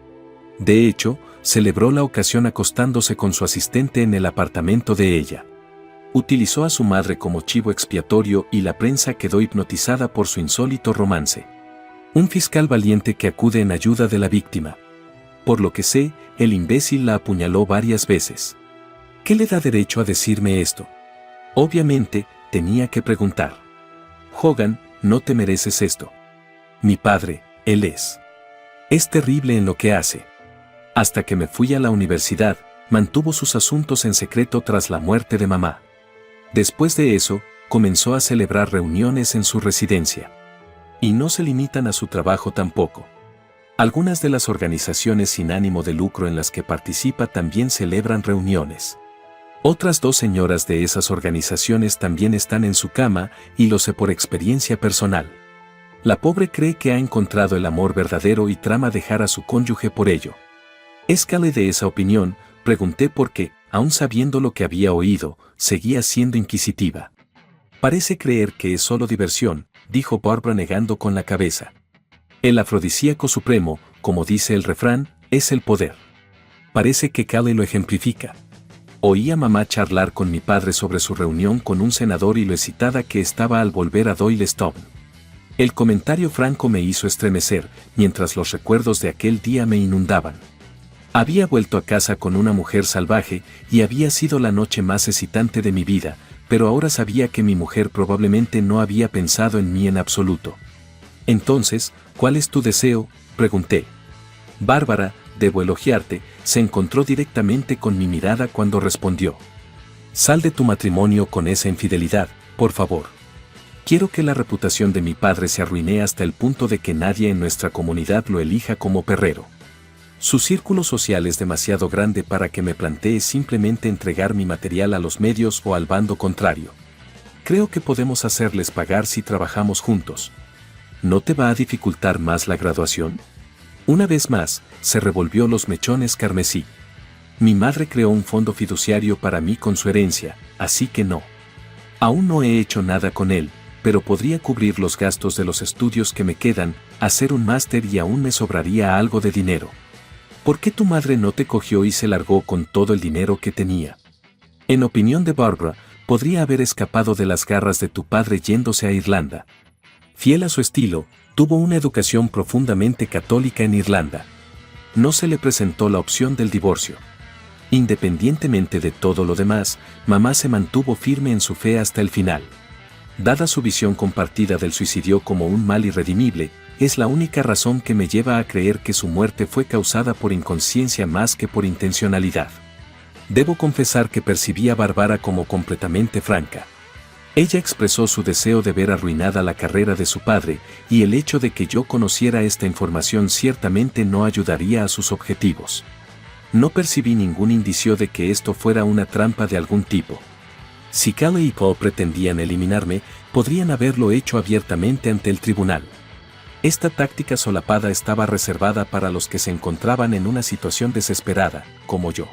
De hecho, celebró la ocasión acostándose con su asistente en el apartamento de ella. Utilizó a su madre como chivo expiatorio y la prensa quedó hipnotizada por su insólito romance. Un fiscal valiente que acude en ayuda de la víctima. Por lo que sé, el imbécil la apuñaló varias veces. ¿Qué le da derecho a decirme esto? Obviamente, tenía que preguntar. Hogan, no te mereces esto. Mi padre, él es. Es terrible en lo que hace. Hasta que me fui a la universidad, mantuvo sus asuntos en secreto tras la muerte de mamá. Después de eso, comenzó a celebrar reuniones en su residencia. Y no se limitan a su trabajo tampoco. Algunas de las organizaciones sin ánimo de lucro en las que participa también celebran reuniones. Otras 2 señoras de esas organizaciones también están en su cama, y lo sé por experiencia personal. La pobre cree que ha encontrado el amor verdadero y trama dejar a su cónyuge por ello. ¿Es Callie de esa opinión? Pregunté porque, aun sabiendo lo que había oído, seguía siendo inquisitiva. Parece creer que es solo diversión, dijo Barbara negando con la cabeza. El afrodisíaco supremo, como dice el refrán, es el poder. Parece que Callie lo ejemplifica. Oí a mamá charlar con mi padre sobre su reunión con un senador y lo excitada que estaba al volver a Doylestown. El comentario franco me hizo estremecer, mientras los recuerdos de aquel día me inundaban. Había vuelto a casa con una mujer salvaje y había sido la noche más excitante de mi vida, pero ahora sabía que mi mujer probablemente no había pensado en mí en absoluto. Entonces, ¿cuál es tu deseo?, pregunté. Bárbara, debo elogiarte, se encontró directamente con mi mirada cuando respondió. Sal de tu matrimonio con esa infidelidad, por favor. Quiero que la reputación de mi padre se arruine hasta el punto de que nadie en nuestra comunidad lo elija como perrero. Su círculo social es demasiado grande para que me plantee simplemente entregar mi material a los medios o al bando contrario. Creo que podemos hacerles pagar si trabajamos juntos. ¿No te va a dificultar más la graduación? Una vez más, se revolvió los mechones carmesí. Mi madre creó un fondo fiduciario para mí con su herencia, así que no. Aún no he hecho nada con él, pero podría cubrir los gastos de los estudios que me quedan, hacer un máster y aún me sobraría algo de dinero. ¿Por qué tu madre no te cogió y se largó con todo el dinero que tenía? En opinión de Barbara, podría haber escapado de las garras de tu padre yéndose a Irlanda. Fiel a su estilo, tuvo una educación profundamente católica en Irlanda. No se le presentó la opción del divorcio. Independientemente de todo lo demás, mamá se mantuvo firme en su fe hasta el final. Dada su visión compartida del suicidio como un mal irredimible, es la única razón que me lleva a creer que su muerte fue causada por inconsciencia más que por intencionalidad. Debo confesar que percibí a Bárbara como completamente franca. Ella expresó su deseo de ver arruinada la carrera de su padre, y el hecho de que yo conociera esta información ciertamente no ayudaría a sus objetivos. No percibí ningún indicio de que esto fuera una trampa de algún tipo. Si Callie y Paul pretendían eliminarme, podrían haberlo hecho abiertamente ante el tribunal. Esta táctica solapada estaba reservada para los que se encontraban en una situación desesperada, como yo.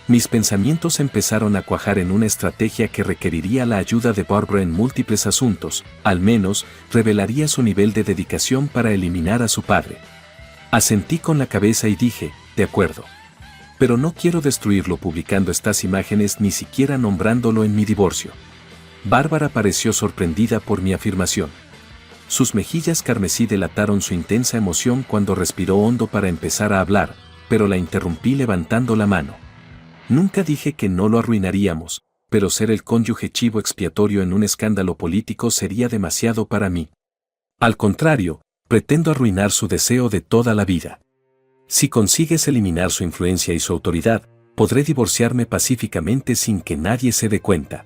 Mis pensamientos empezaron a cuajar en una estrategia que requeriría la ayuda de Barbara en múltiples asuntos, al menos, revelaría su nivel de dedicación para eliminar a su padre. Asentí con la cabeza y dije, de acuerdo. Pero no quiero destruirlo publicando estas imágenes ni siquiera nombrándolo en mi divorcio. Bárbara pareció sorprendida por mi afirmación. Sus mejillas carmesí delataron su intensa emoción cuando respiró hondo para empezar a hablar, pero la interrumpí levantando la mano. Nunca dije que no lo arruinaríamos, pero ser el cónyuge chivo expiatorio en un escándalo político sería demasiado para mí. Al contrario, pretendo arruinar su deseo de toda la vida. Si consigues eliminar su influencia y su autoridad, podré divorciarme pacíficamente sin que nadie se dé cuenta.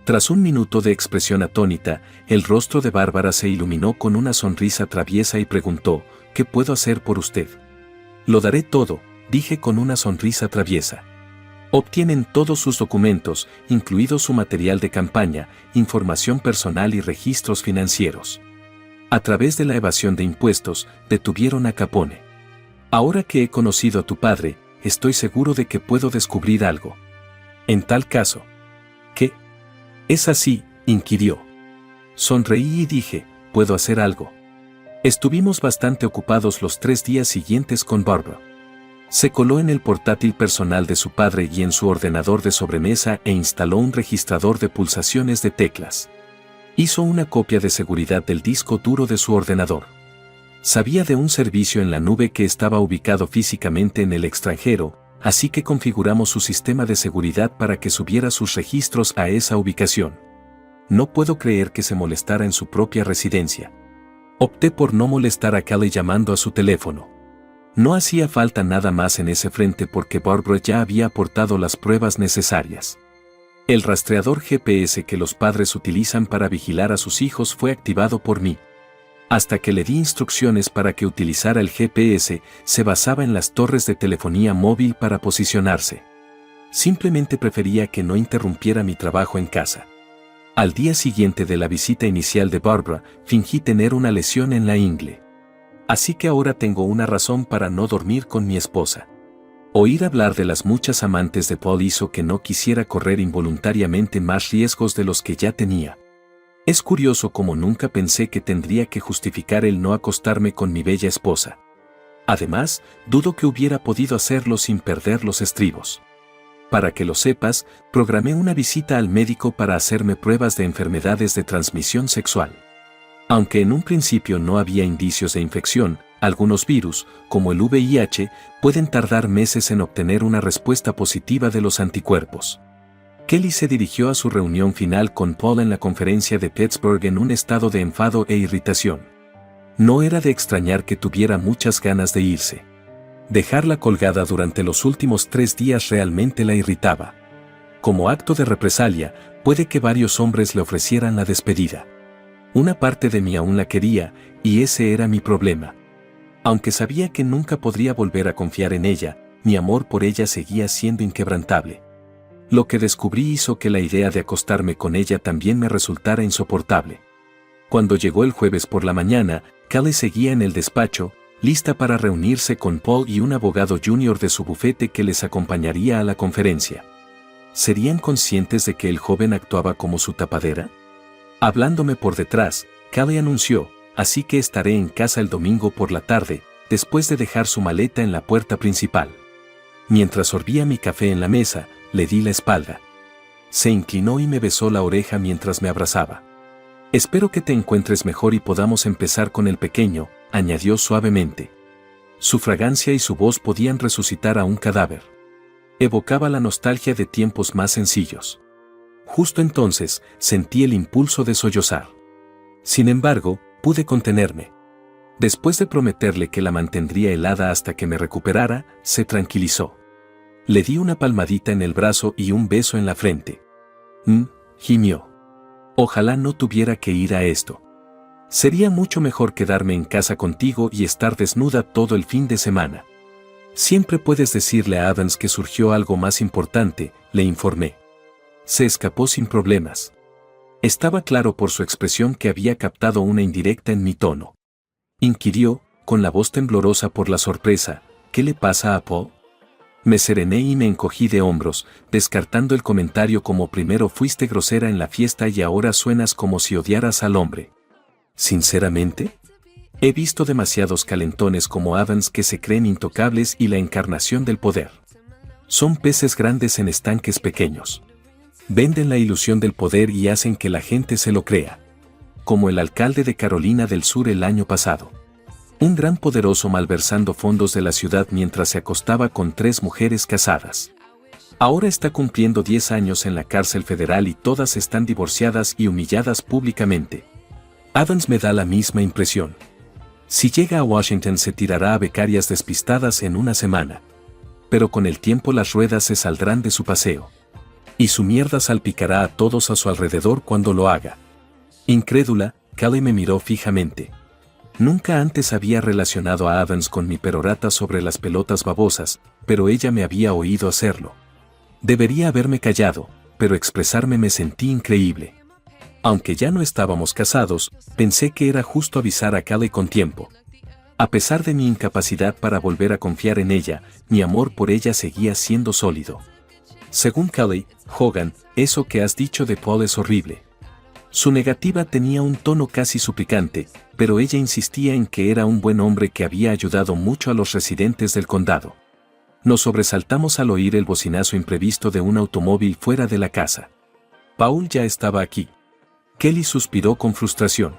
Tras un minuto de expresión atónita, el rostro de Bárbara se iluminó con una sonrisa traviesa y preguntó, ¿qué puedo hacer por usted? Lo daré todo, dije con una sonrisa traviesa. Obtienen todos sus documentos, incluido su material de campaña, información personal y registros financieros. A través de la evasión de impuestos, detuvieron a Capone. Ahora que he conocido a tu padre, estoy seguro de que puedo descubrir algo. En tal caso. ¿Qué? ¿Es así?, inquirió. Sonreí y dije, puedo hacer algo. Estuvimos bastante ocupados los 3 días siguientes con Barbara. Se coló en el portátil personal de su padre y en su ordenador de sobremesa e instaló un registrador de pulsaciones de teclas. Hizo una copia de seguridad del disco duro de su ordenador. Sabía de un servicio en la nube que estaba ubicado físicamente en el extranjero, así que configuramos su sistema de seguridad para que subiera sus registros a esa ubicación. No puedo creer que se molestara en su propia residencia. Opté por no molestar a Callie llamando a su teléfono. No hacía falta nada más en ese frente porque Barbara ya había aportado las pruebas necesarias. El rastreador GPS que los padres utilizan para vigilar a sus hijos fue activado por mí. Hasta que le di instrucciones para que utilizara el GPS, se basaba en las torres de telefonía móvil para posicionarse. Simplemente prefería que no interrumpiera mi trabajo en casa. Al día siguiente de la visita inicial de Barbara, fingí tener una lesión en la ingle. Así que ahora tengo una razón para no dormir con mi esposa. Oír hablar de las muchas amantes de Paul hizo que no quisiera correr involuntariamente más riesgos de los que ya tenía. Es curioso como nunca pensé que tendría que justificar el no acostarme con mi bella esposa. Además, dudo que hubiera podido hacerlo sin perder los estribos. Para que lo sepas, programé una visita al médico para hacerme pruebas de enfermedades de transmisión sexual. Aunque en un principio no había indicios de infección, algunos virus, como el VIH, pueden tardar meses en obtener una respuesta positiva de los anticuerpos. Kelly se dirigió a su reunión final con Paul en la conferencia de Pittsburgh en un estado de enfado e irritación. No era de extrañar que tuviera muchas ganas de irse. Dejarla colgada durante los últimos 3 días realmente la irritaba. Como acto de represalia, puede que varios hombres le ofrecieran la despedida. Una parte de mí aún la quería, y ese era mi problema. Aunque sabía que nunca podría volver a confiar en ella, mi amor por ella seguía siendo inquebrantable. Lo que descubrí hizo que la idea de acostarme con ella también me resultara insoportable. Cuando llegó el jueves por la mañana, Callie seguía en el despacho, lista para reunirse con Paul y un abogado junior de su bufete que les acompañaría a la conferencia. ¿Serían conscientes de que el joven actuaba como su tapadera? Hablándome por detrás, Callie anunció, así que estaré en casa el domingo por la tarde, después de dejar su maleta en la puerta principal. Mientras sorbía mi café en la mesa, le di la espalda. Se inclinó y me besó la oreja mientras me abrazaba. Espero que te encuentres mejor y podamos empezar con el pequeño, añadió suavemente. Su fragancia y su voz podían resucitar a un cadáver. Evocaba la nostalgia de tiempos más sencillos. Justo entonces, sentí el impulso de sollozar. Sin embargo, pude contenerme. Después de prometerle que la mantendría helada hasta que me recuperara, se tranquilizó. Le di una palmadita en el brazo y un beso en la frente. Gimió. Ojalá no tuviera que ir a esto. Sería mucho mejor quedarme en casa contigo y estar desnuda todo el fin de semana. Siempre puedes decirle a Adams que surgió algo más importante, le informé. Se escapó sin problemas. Estaba claro por su expresión que había captado una indirecta en mi tono. Inquirió, con la voz temblorosa por la sorpresa, ¿qué le pasa a Paul? Me serené y me encogí de hombros, descartando el comentario como primero fuiste grosera en la fiesta y ahora suenas como si odiaras al hombre. Sinceramente, he visto demasiados calentones como Adams que se creen intocables y la encarnación del poder. Son peces grandes en estanques pequeños. Venden la ilusión del poder y hacen que la gente se lo crea. Como el alcalde de Carolina del Sur el año pasado. Un gran poderoso malversando fondos de la ciudad mientras se acostaba con 3 mujeres casadas. Ahora está cumpliendo 10 años en la cárcel federal y todas están divorciadas y humilladas públicamente. Adams me da la misma impresión. Si llega a Washington se tirará a becarias despistadas en una semana. Pero con el tiempo las ruedas se saldrán de su paseo. Y su mierda salpicará a todos a su alrededor cuando lo haga. Incrédula, Callie me miró fijamente. Nunca antes había relacionado a Adams con mi perorata sobre las pelotas babosas, pero ella me había oído hacerlo. Debería haberme callado, pero expresarme me sentí increíble. Aunque ya no estábamos casados, pensé que era justo avisar a Callie con tiempo. A pesar de mi incapacidad para volver a confiar en ella, mi amor por ella seguía siendo sólido. Según Callie, Hogan, eso que has dicho de Paul es horrible. Su negativa tenía un tono casi suplicante, pero ella insistía en que era un buen hombre que había ayudado mucho a los residentes del condado. Nos sobresaltamos al oír el bocinazo imprevisto de un automóvil fuera de la casa. Paul ya estaba aquí. Kelly suspiró con frustración.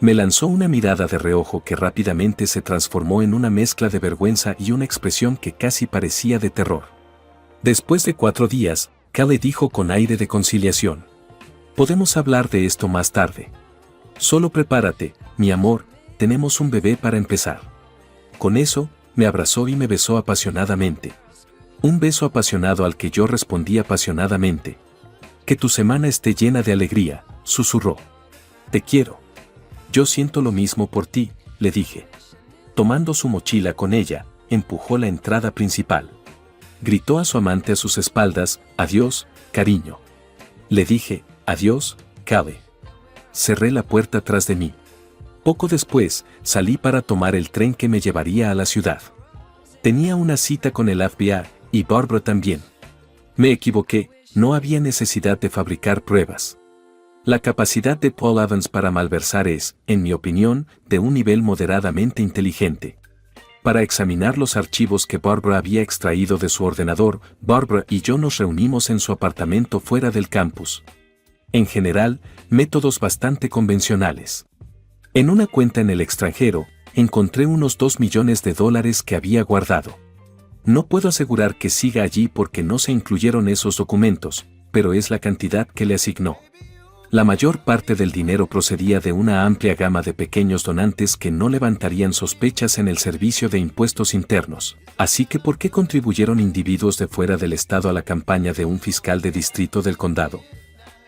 Me lanzó una mirada de reojo que rápidamente se transformó en una mezcla de vergüenza y una expresión que casi parecía de terror. Después de 4 días, Kelly dijo con aire de conciliación. Podemos hablar de esto más tarde. Solo prepárate, mi amor, tenemos un bebé para empezar. Con eso, me abrazó y me besó apasionadamente. Un beso apasionado al que yo respondí apasionadamente. Que tu semana esté llena de alegría, susurró. Te quiero. Yo siento lo mismo por ti, le dije. Tomando su mochila con ella, empujó la entrada principal. Gritó a su amante a sus espaldas, adiós, cariño. Le dije, adiós, Callie. Cerré la puerta tras de mí. Poco después, salí para tomar el tren que me llevaría a la ciudad. Tenía una cita con el FBI, y Barbara también. Me equivoqué, no había necesidad de fabricar pruebas. La capacidad de Paul Adams para malversar es, en mi opinión, de un nivel moderadamente inteligente. Para examinar los archivos que Barbara había extraído de su ordenador, Barbara y yo nos reunimos en su apartamento fuera del campus. En general, métodos bastante convencionales. En una cuenta en el extranjero, encontré unos $2 millones que había guardado. No puedo asegurar que siga allí porque no se incluyeron esos documentos, pero es la cantidad que le asignó. La mayor parte del dinero procedía de una amplia gama de pequeños donantes que no levantarían sospechas en el Servicio de Impuestos Internos. Así que ¿por qué contribuyeron individuos de fuera del estado a la campaña de un fiscal de distrito del condado?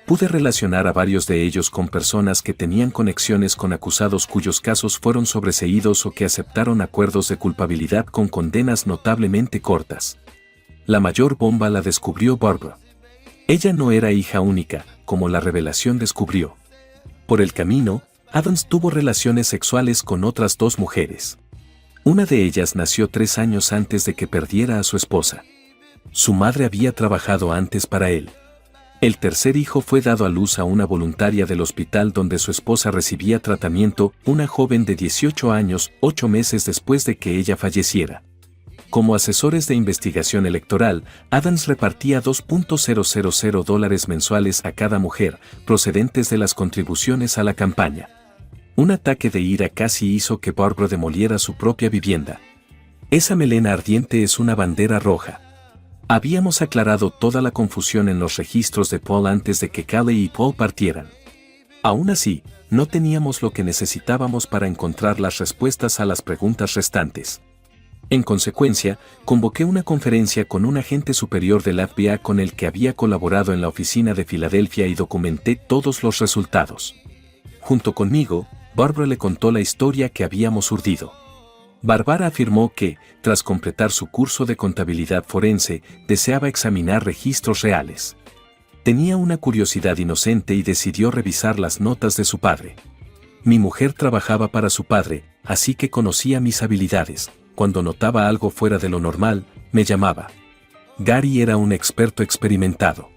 Pude relacionar a varios de ellos con personas que tenían conexiones con acusados cuyos casos fueron sobreseídos o que aceptaron acuerdos de culpabilidad con condenas notablemente cortas. La mayor bomba la descubrió Barbara. Ella no era hija única, como la revelación descubrió. Por el camino, Adams tuvo relaciones sexuales con otras 2 mujeres. Una de ellas nació 3 años antes de que perdiera a su esposa. Su madre había trabajado antes para él. El tercer hijo fue dado a luz a una voluntaria del hospital donde su esposa recibía tratamiento, una joven de 18 años, 8 meses después de que ella falleciera. Como asesores de investigación electoral, Adams repartía $2.000 mensuales a cada mujer, procedentes de las contribuciones a la campaña. Un ataque de ira casi hizo que Barbara demoliera su propia vivienda. Esa melena ardiente es una bandera roja. Habíamos aclarado toda la confusión en los registros de Paul antes de que Callie y Paul partieran. Aún así, no teníamos lo que necesitábamos para encontrar las respuestas a las preguntas restantes. En consecuencia, convoqué una conferencia con un agente superior del FBI con el que había colaborado en la oficina de Filadelfia y documenté todos los resultados. Junto conmigo, Barbara le contó la historia que habíamos urdido. Barbara afirmó que, tras completar su curso de contabilidad forense, deseaba examinar registros reales. Tenía una curiosidad inocente y decidió revisar las notas de su padre. Mi mujer trabajaba para su padre, así que conocía mis habilidades. Cuando notaba algo fuera de lo normal, Me llamaba. Gary era un experto experimentado.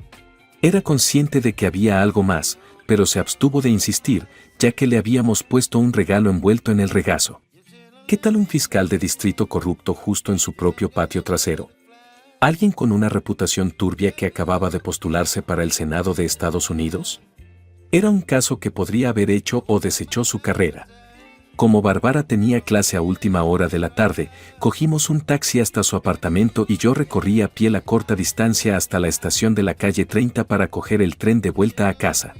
Era consciente de que había algo más, pero se abstuvo de insistir, ya que le habíamos puesto un regalo envuelto en el regazo. ¿Qué tal un fiscal de distrito corrupto justo en su propio patio trasero? ¿Alguien con una reputación turbia que acababa de postularse para el Senado de Estados Unidos? Era un caso que podría haber hecho o desechó su carrera. Como Bárbara tenía clase a última hora de la tarde, cogimos un taxi hasta su apartamento y yo recorrí a pie la corta distancia hasta la estación de la calle 30 para coger el tren de vuelta a casa.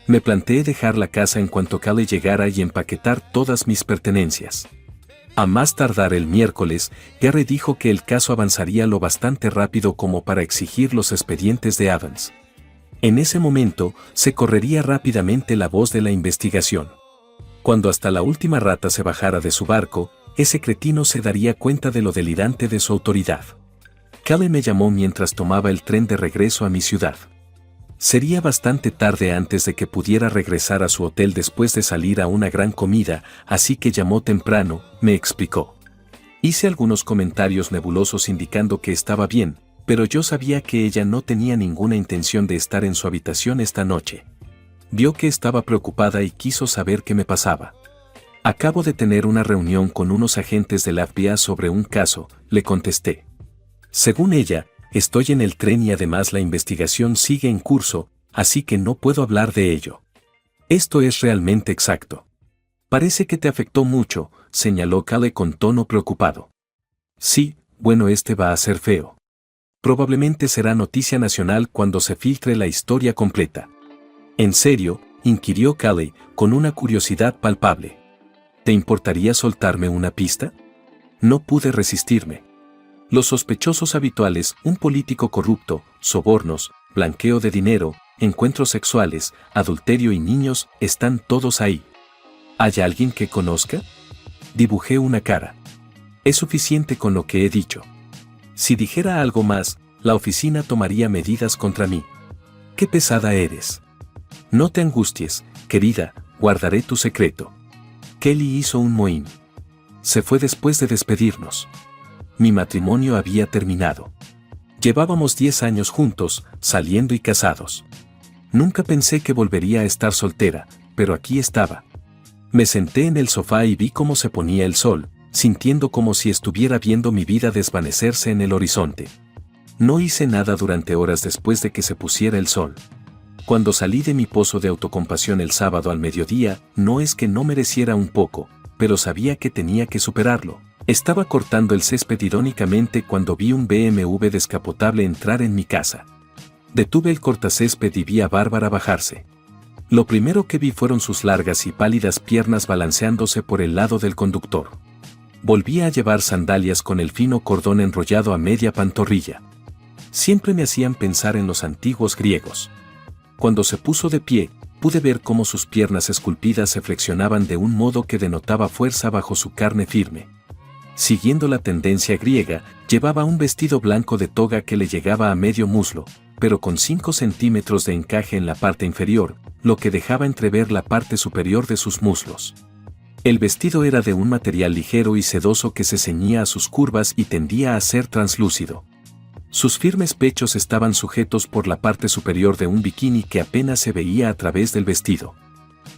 Me planteé dejar la casa en cuanto Callie llegara y empaquetar todas mis pertenencias. A más tardar el miércoles, Gary dijo que el caso avanzaría lo bastante rápido como para exigir los expedientes de Evans. En ese momento, se correría rápidamente la voz de la investigación. Cuando hasta la última rata se bajara de su barco, ese cretino se daría cuenta de lo delirante de su autoridad. Callie me llamó mientras tomaba el tren de regreso a mi ciudad. Sería bastante tarde antes de que pudiera regresar a su hotel después de salir a una gran comida, así que llamó temprano, me explicó. Hice algunos comentarios nebulosos indicando que estaba bien, pero yo sabía que ella no tenía ninguna intención de estar en su habitación esta noche. Vio que estaba preocupada y quiso saber qué me pasaba. Acabo de tener una reunión con unos agentes del FBI sobre un caso, le contesté. Según ella, estoy en el tren y además la investigación sigue en curso, así que no puedo hablar de ello. Esto es realmente exacto. Parece que te afectó mucho, señaló Callie con tono preocupado. Sí, bueno, este va a ser feo. Probablemente será noticia nacional cuando se filtre la historia completa. ¿En serio?, inquirió Callie, con una curiosidad palpable. ¿Te importaría soltarme una pista? No pude resistirme. Los sospechosos habituales, un político corrupto, sobornos, blanqueo de dinero, encuentros sexuales, adulterio y niños, están todos ahí. ¿Hay alguien que conozca? Dibujé una cara. Es suficiente con lo que he dicho. Si dijera algo más, la oficina tomaría medidas contra mí. ¡Qué pesada eres! No te angusties, querida, guardaré tu secreto. Kelly hizo un mohín. Se fue después de despedirnos. Mi matrimonio había terminado. Llevábamos 10 años juntos, saliendo y casados. Nunca pensé que volvería a estar soltera, pero aquí estaba. Me senté en el sofá y vi cómo se ponía el sol, sintiendo como si estuviera viendo mi vida desvanecerse en el horizonte. No hice nada durante horas después de que se pusiera el sol. Cuando salí de mi pozo de autocompasión el sábado al mediodía, no es que no mereciera un poco, pero sabía que tenía que superarlo. Estaba cortando el césped irónicamente cuando vi un BMW descapotable entrar en mi casa. Detuve el cortacésped y vi a Bárbara bajarse. Lo primero que vi fueron sus largas y pálidas piernas balanceándose por el lado del conductor. Volvía a llevar sandalias con el fino cordón enrollado a media pantorrilla. Siempre me hacían pensar en los antiguos griegos. Cuando se puso de pie, pude ver cómo sus piernas esculpidas se flexionaban de un modo que denotaba fuerza bajo su carne firme. Siguiendo la tendencia griega, llevaba un vestido blanco de toga que le llegaba a medio muslo, pero con 5 centímetros de encaje en la parte inferior, lo que dejaba entrever la parte superior de sus muslos. El vestido era de un material ligero y sedoso que se ceñía a sus curvas y tendía a ser translúcido. Sus firmes pechos estaban sujetos por la parte superior de un bikini que apenas se veía a través del vestido.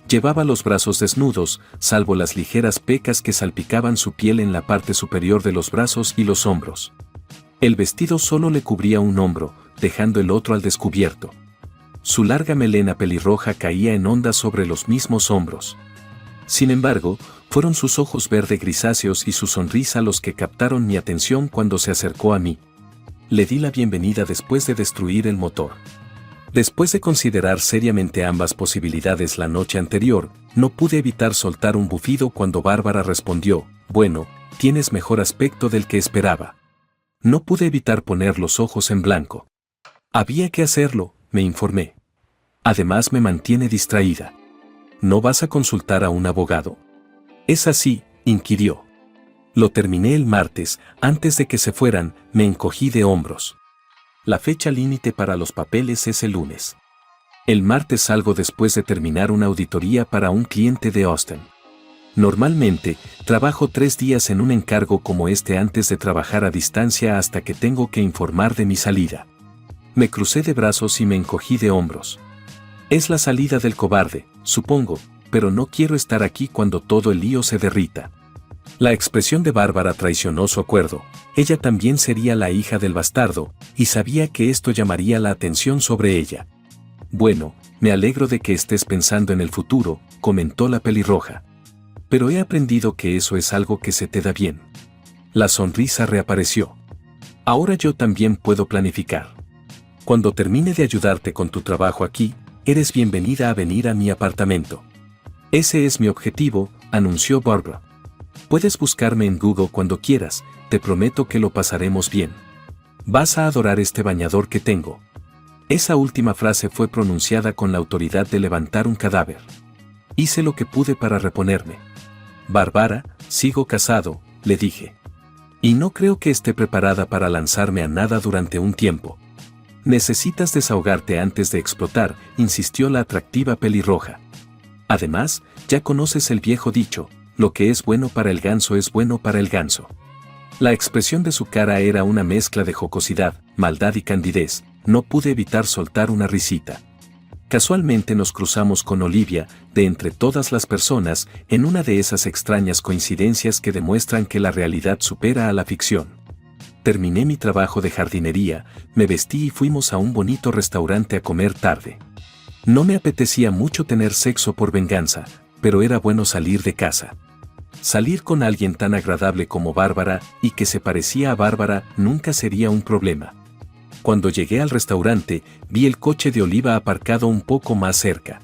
Llevaba los brazos desnudos, salvo las ligeras pecas que salpicaban su piel en la parte superior de los brazos y los hombros. El vestido solo le cubría un hombro, dejando el otro al descubierto. Su larga melena pelirroja caía en ondas sobre los mismos hombros. Sin embargo, fueron sus ojos verde grisáceos y su sonrisa los que captaron mi atención cuando se acercó a mí. Le di la bienvenida después de destruir el motor. Después de considerar seriamente ambas posibilidades la noche anterior, no pude evitar soltar un bufido cuando Bárbara respondió, «Bueno, tienes mejor aspecto del que esperaba». No pude evitar poner los ojos en blanco. Había que hacerlo, me informé. Además me mantiene distraída. ¿No vas a consultar a un abogado? ¿Es así?, inquirió. Lo terminé el martes, antes de que se fueran, me encogí de hombros. La fecha límite para los papeles es el lunes. El martes salgo después de terminar una auditoría para un cliente de Austin. Normalmente, trabajo 3 días en un encargo como este antes de trabajar a distancia hasta que tengo que informar de mi salida. Me crucé de brazos y me encogí de hombros. Es la salida del cobarde, supongo, pero no quiero estar aquí cuando todo el lío se derrita. La expresión de Bárbara traicionó su acuerdo. Ella también sería la hija del bastardo, y sabía que esto llamaría la atención sobre ella. Bueno, me alegro de que estés pensando en el futuro, comentó la pelirroja. Pero he aprendido que eso es algo que se te da bien. La sonrisa reapareció. Ahora yo también puedo planificar. Cuando termine de ayudarte con tu trabajo aquí, eres bienvenida a venir a mi apartamento. Ese es mi objetivo, anunció Barbara. Puedes buscarme en Google cuando quieras, te prometo que lo pasaremos bien. Vas a adorar este bañador que tengo. Esa última frase fue pronunciada con la autoridad de levantar un cadáver. Hice lo que pude para reponerme. Bárbara, sigo casado, le dije. Y no creo que esté preparada para lanzarme a nada durante un tiempo. Necesitas desahogarte antes de explotar, insistió la atractiva pelirroja. Además, ya conoces el viejo dicho, lo que es bueno para el ganso es bueno para el ganso. La expresión de su cara era una mezcla de jocosidad, maldad y candidez, no pude evitar soltar una risita. Casualmente nos cruzamos con Olivia, de entre todas las personas, en una de esas extrañas coincidencias que demuestran que la realidad supera a la ficción. Terminé mi trabajo de jardinería, me vestí y fuimos a un bonito restaurante a comer tarde. No me apetecía mucho tener sexo por venganza, pero era bueno salir de casa. Salir con alguien tan agradable como Bárbara y que se parecía a Bárbara nunca sería un problema. Cuando llegué al restaurante, vi el coche de Oliva aparcado un poco más cerca.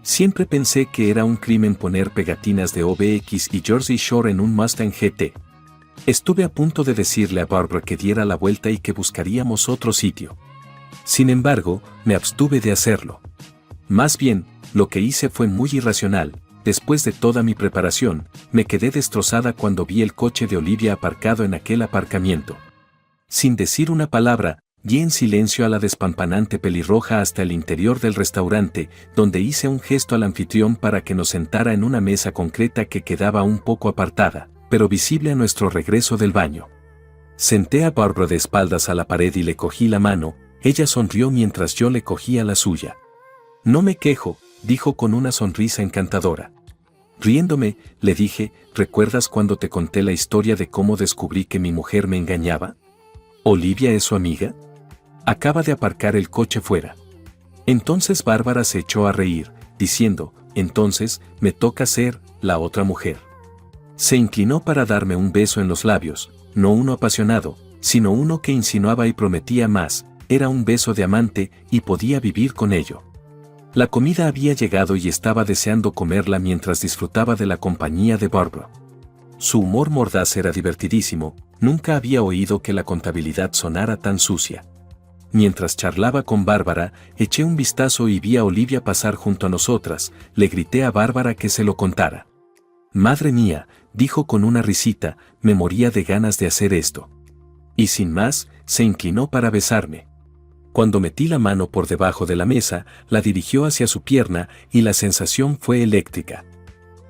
Siempre pensé que era un crimen poner pegatinas de OBX y Jersey Shore en un Mustang GT. Estuve a punto de decirle a Barbara que diera la vuelta y que buscaríamos otro sitio. Sin embargo, me abstuve de hacerlo. Más bien, lo que hice fue muy irracional. Después de toda mi preparación, me quedé destrozada cuando vi el coche de Olivia aparcado en aquel aparcamiento. Sin decir una palabra, guié en silencio a la despampanante pelirroja hasta el interior del restaurante, donde hice un gesto al anfitrión para que nos sentara en una mesa concreta que quedaba un poco apartada, pero visible a nuestro regreso del baño. Senté a Barbara de espaldas a la pared y le cogí la mano, ella sonrió mientras yo le cogía la suya. No me quejo, dijo con una sonrisa encantadora. Riéndome, le dije, ¿recuerdas cuando te conté la historia de cómo descubrí que mi mujer me engañaba? ¿Olivia es su amiga? Acaba de aparcar el coche fuera. Entonces Bárbara se echó a reír, diciendo, entonces, me toca ser la otra mujer. Se inclinó para darme un beso en los labios, no uno apasionado, sino uno que insinuaba y prometía más, era un beso de amante y podía vivir con ello. La comida había llegado y estaba deseando comerla mientras disfrutaba de la compañía de Barbara. Su humor mordaz era divertidísimo, nunca había oído que la contabilidad sonara tan sucia. Mientras charlaba con Bárbara, eché un vistazo y vi a Olivia pasar junto a nosotras, le grité a Bárbara que se lo contara. Madre mía, dijo con una risita, me moría de ganas de hacer esto. Y sin más, se inclinó para besarme. Cuando metí la mano por debajo de la mesa, la dirigió hacia su pierna y la sensación fue eléctrica.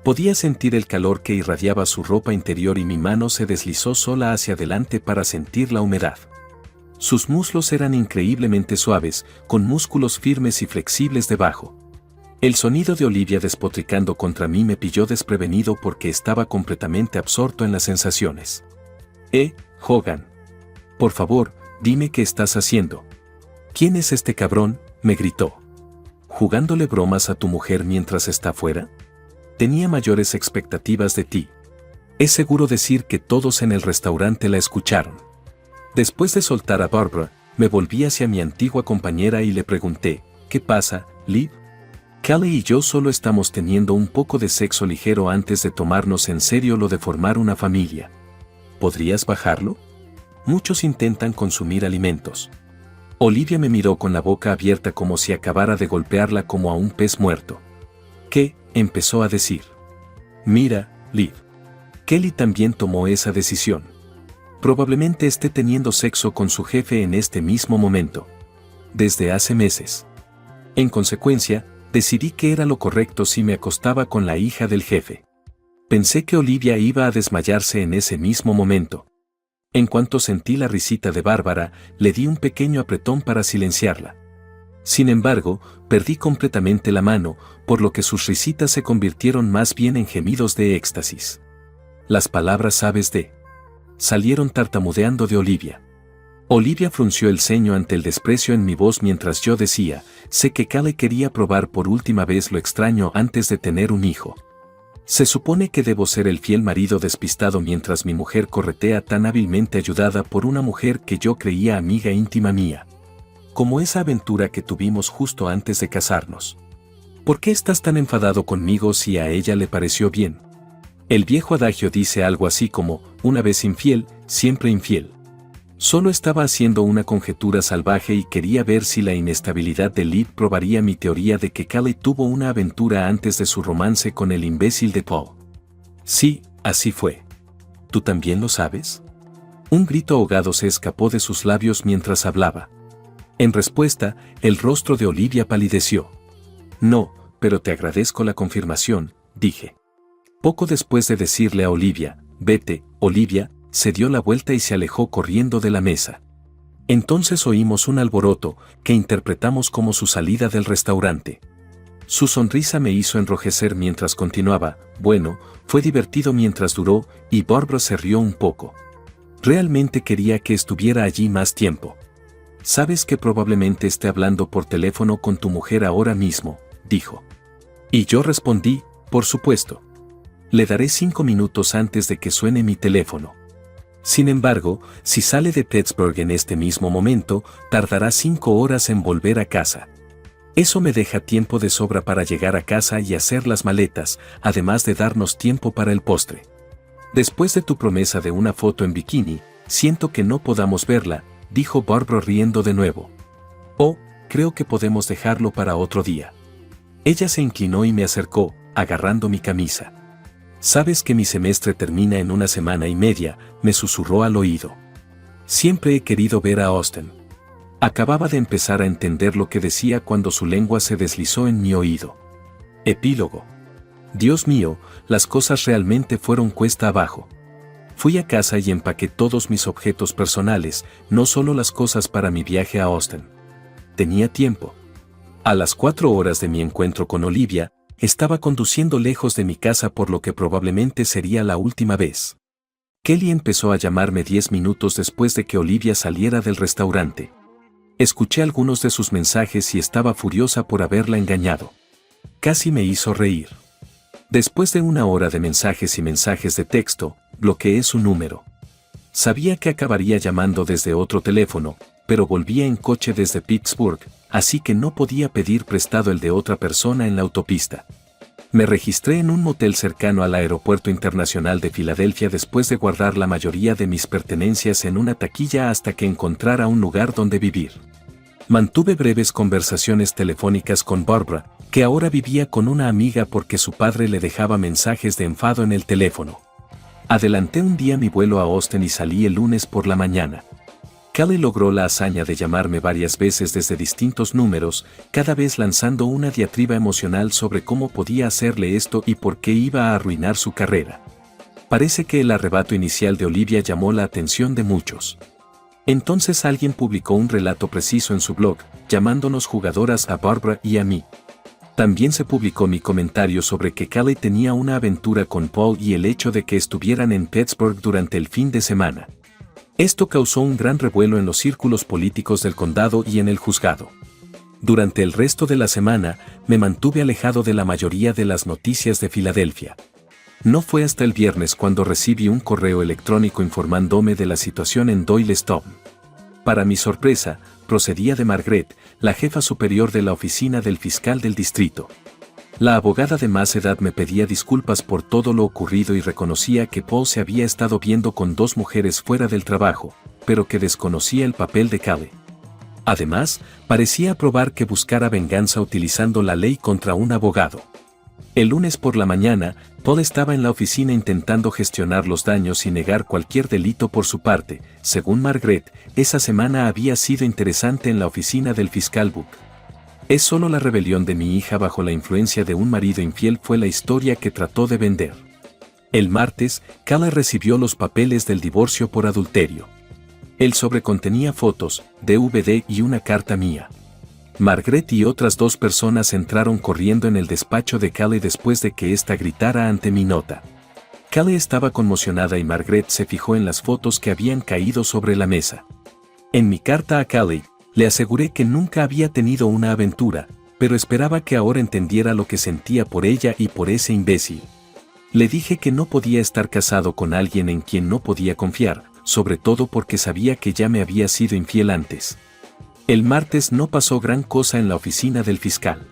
Podía sentir el calor que irradiaba su ropa interior y mi mano se deslizó sola hacia adelante para sentir la humedad. Sus muslos eran increíblemente suaves, con músculos firmes y flexibles debajo. El sonido de Olivia despotricando contra mí me pilló desprevenido porque estaba completamente absorto en las sensaciones. Hogan. Por favor, dime qué estás haciendo. ¿Quién es este cabrón?, me gritó. ¿Jugándole bromas a tu mujer mientras está fuera? Tenía mayores expectativas de ti. Es seguro decir que todos en el restaurante la escucharon. Después de soltar a Barbara, me volví hacia mi antigua compañera y le pregunté, ¿qué pasa, Liv? Kelly y yo solo estamos teniendo un poco de sexo ligero antes de tomarnos en serio lo de formar una familia. ¿Podrías bajarlo? Muchos intentan consumir alimentos. Olivia me miró con la boca abierta como si acabara de golpearla como a un pez muerto. ¿Qué?, empezó a decir. Mira, Liv. Kelly también tomó esa decisión. Probablemente esté teniendo sexo con su jefe en este mismo momento. Desde hace meses. En consecuencia, decidí que era lo correcto si me acostaba con la hija del jefe. Pensé que Olivia iba a desmayarse en ese mismo momento. En cuanto sentí la risita de Bárbara, le di un pequeño apretón para silenciarla. Sin embargo, perdí completamente la mano, por lo que sus risitas se convirtieron más bien en gemidos de éxtasis. Las palabras "sabes de" salieron tartamudeando de Olivia. Olivia frunció el ceño ante el desprecio en mi voz mientras yo decía, sé que Callie quería probar por última vez lo extraño antes de tener un hijo. Se supone que debo ser el fiel marido despistado mientras mi mujer corretea tan hábilmente ayudada por una mujer que yo creía amiga íntima mía. Como esa aventura que tuvimos justo antes de casarnos. ¿Por qué estás tan enfadado conmigo si a ella le pareció bien? El viejo adagio dice algo así como, una vez infiel, siempre infiel. Solo estaba haciendo una conjetura salvaje y quería ver si la inestabilidad de Liv probaría mi teoría de que Callie tuvo una aventura antes de su romance con el imbécil de Paul. Sí, así fue. ¿Tú también lo sabes? Un grito ahogado se escapó de sus labios mientras hablaba. En respuesta, el rostro de Olivia palideció. No, pero te agradezco la confirmación, dije. Poco después de decirle a Olivia, vete, Olivia, se dio la vuelta y se alejó corriendo de la mesa. Entonces oímos un alboroto, que interpretamos como su salida del restaurante. Su sonrisa me hizo enrojecer mientras continuaba, bueno, fue divertido mientras duró, y Barbara se rió un poco. Realmente quería que estuviera allí más tiempo. Sabes que probablemente esté hablando por teléfono con tu mujer ahora mismo, dijo. Y yo respondí, por supuesto. Le daré 5 minutos antes de que suene mi teléfono. Sin embargo, si sale de Pittsburgh en este mismo momento, tardará 5 horas en volver a casa. Eso me deja tiempo de sobra para llegar a casa y hacer las maletas, además de darnos tiempo para el postre. Después de tu promesa de una foto en bikini, siento que no podamos verla, dijo Barbara riendo de nuevo. Oh, creo que podemos dejarlo para otro día. Ella se inclinó y me acercó, agarrando mi camisa. Sabes que mi semestre termina en 1 semana y media, me susurró al oído. Siempre he querido ver a Austin. Acababa de empezar a entender lo que decía cuando su lengua se deslizó en mi oído. Epílogo. Dios mío, las cosas realmente fueron cuesta abajo. Fui a casa y empaqué todos mis objetos personales, no solo las cosas para mi viaje a Austin. Tenía tiempo. A las 4 horas de mi encuentro con Olivia, estaba conduciendo lejos de mi casa por lo que probablemente sería la última vez. Kelly empezó a llamarme 10 minutos después de que Olivia saliera del restaurante. Escuché algunos de sus mensajes y estaba furiosa por haberla engañado. Casi me hizo reír. Después de 1 hora de mensajes y mensajes de texto, bloqueé su número. Sabía que acabaría llamando desde otro teléfono, pero volvía en coche desde Pittsburgh, así que no podía pedir prestado el de otra persona en la autopista. Me registré en un motel cercano al Aeropuerto Internacional de Filadelfia después de guardar la mayoría de mis pertenencias en una taquilla hasta que encontrara un lugar donde vivir. Mantuve breves conversaciones telefónicas con Barbara, que ahora vivía con una amiga porque su padre le dejaba mensajes de enfado en el teléfono. Adelanté un día mi vuelo a Austin y salí el lunes por la mañana. Callie logró la hazaña de llamarme varias veces desde distintos números, cada vez lanzando una diatriba emocional sobre cómo podía hacerle esto y por qué iba a arruinar su carrera. Parece que el arrebato inicial de Olivia llamó la atención de muchos. Entonces alguien publicó un relato preciso en su blog, llamándonos jugadoras a Barbara y a mí. También se publicó mi comentario sobre que Callie tenía una aventura con Paul y el hecho de que estuvieran en Pittsburgh durante el fin de semana. Esto causó un gran revuelo en los círculos políticos del condado y en el juzgado. Durante el resto de la semana, me mantuve alejado de la mayoría de las noticias de Filadelfia. No fue hasta el viernes cuando recibí un correo electrónico informándome de la situación en Doylestown. Para mi sorpresa, procedía de Margaret, la jefa superior de la oficina del fiscal del distrito. La abogada de más edad me pedía disculpas por todo lo ocurrido y reconocía que Paul se había estado viendo con 2 mujeres fuera del trabajo, pero que desconocía el papel de Callie. Además, parecía aprobar que buscara venganza utilizando la ley contra un abogado. El lunes por la mañana, Paul estaba en la oficina intentando gestionar los daños y negar cualquier delito por su parte. Según Margaret, esa semana había sido interesante en la oficina del fiscal Book. Es solo la rebelión de mi hija bajo la influencia de un marido infiel fue la historia que trató de vender. El martes, Callie recibió los papeles del divorcio por adulterio. El sobre contenía fotos, DVD y una carta mía. Margaret y otras 2 personas entraron corriendo en el despacho de Callie después de que ésta gritara ante mi nota. Callie estaba conmocionada y Margaret se fijó en las fotos que habían caído sobre la mesa. En mi carta a Callie, le aseguré que nunca había tenido una aventura, pero esperaba que ahora entendiera lo que sentía por ella y por ese imbécil. Le dije que no podía estar casado con alguien en quien no podía confiar, sobre todo porque sabía que ya me había sido infiel antes. El martes no pasó gran cosa en la oficina del fiscal.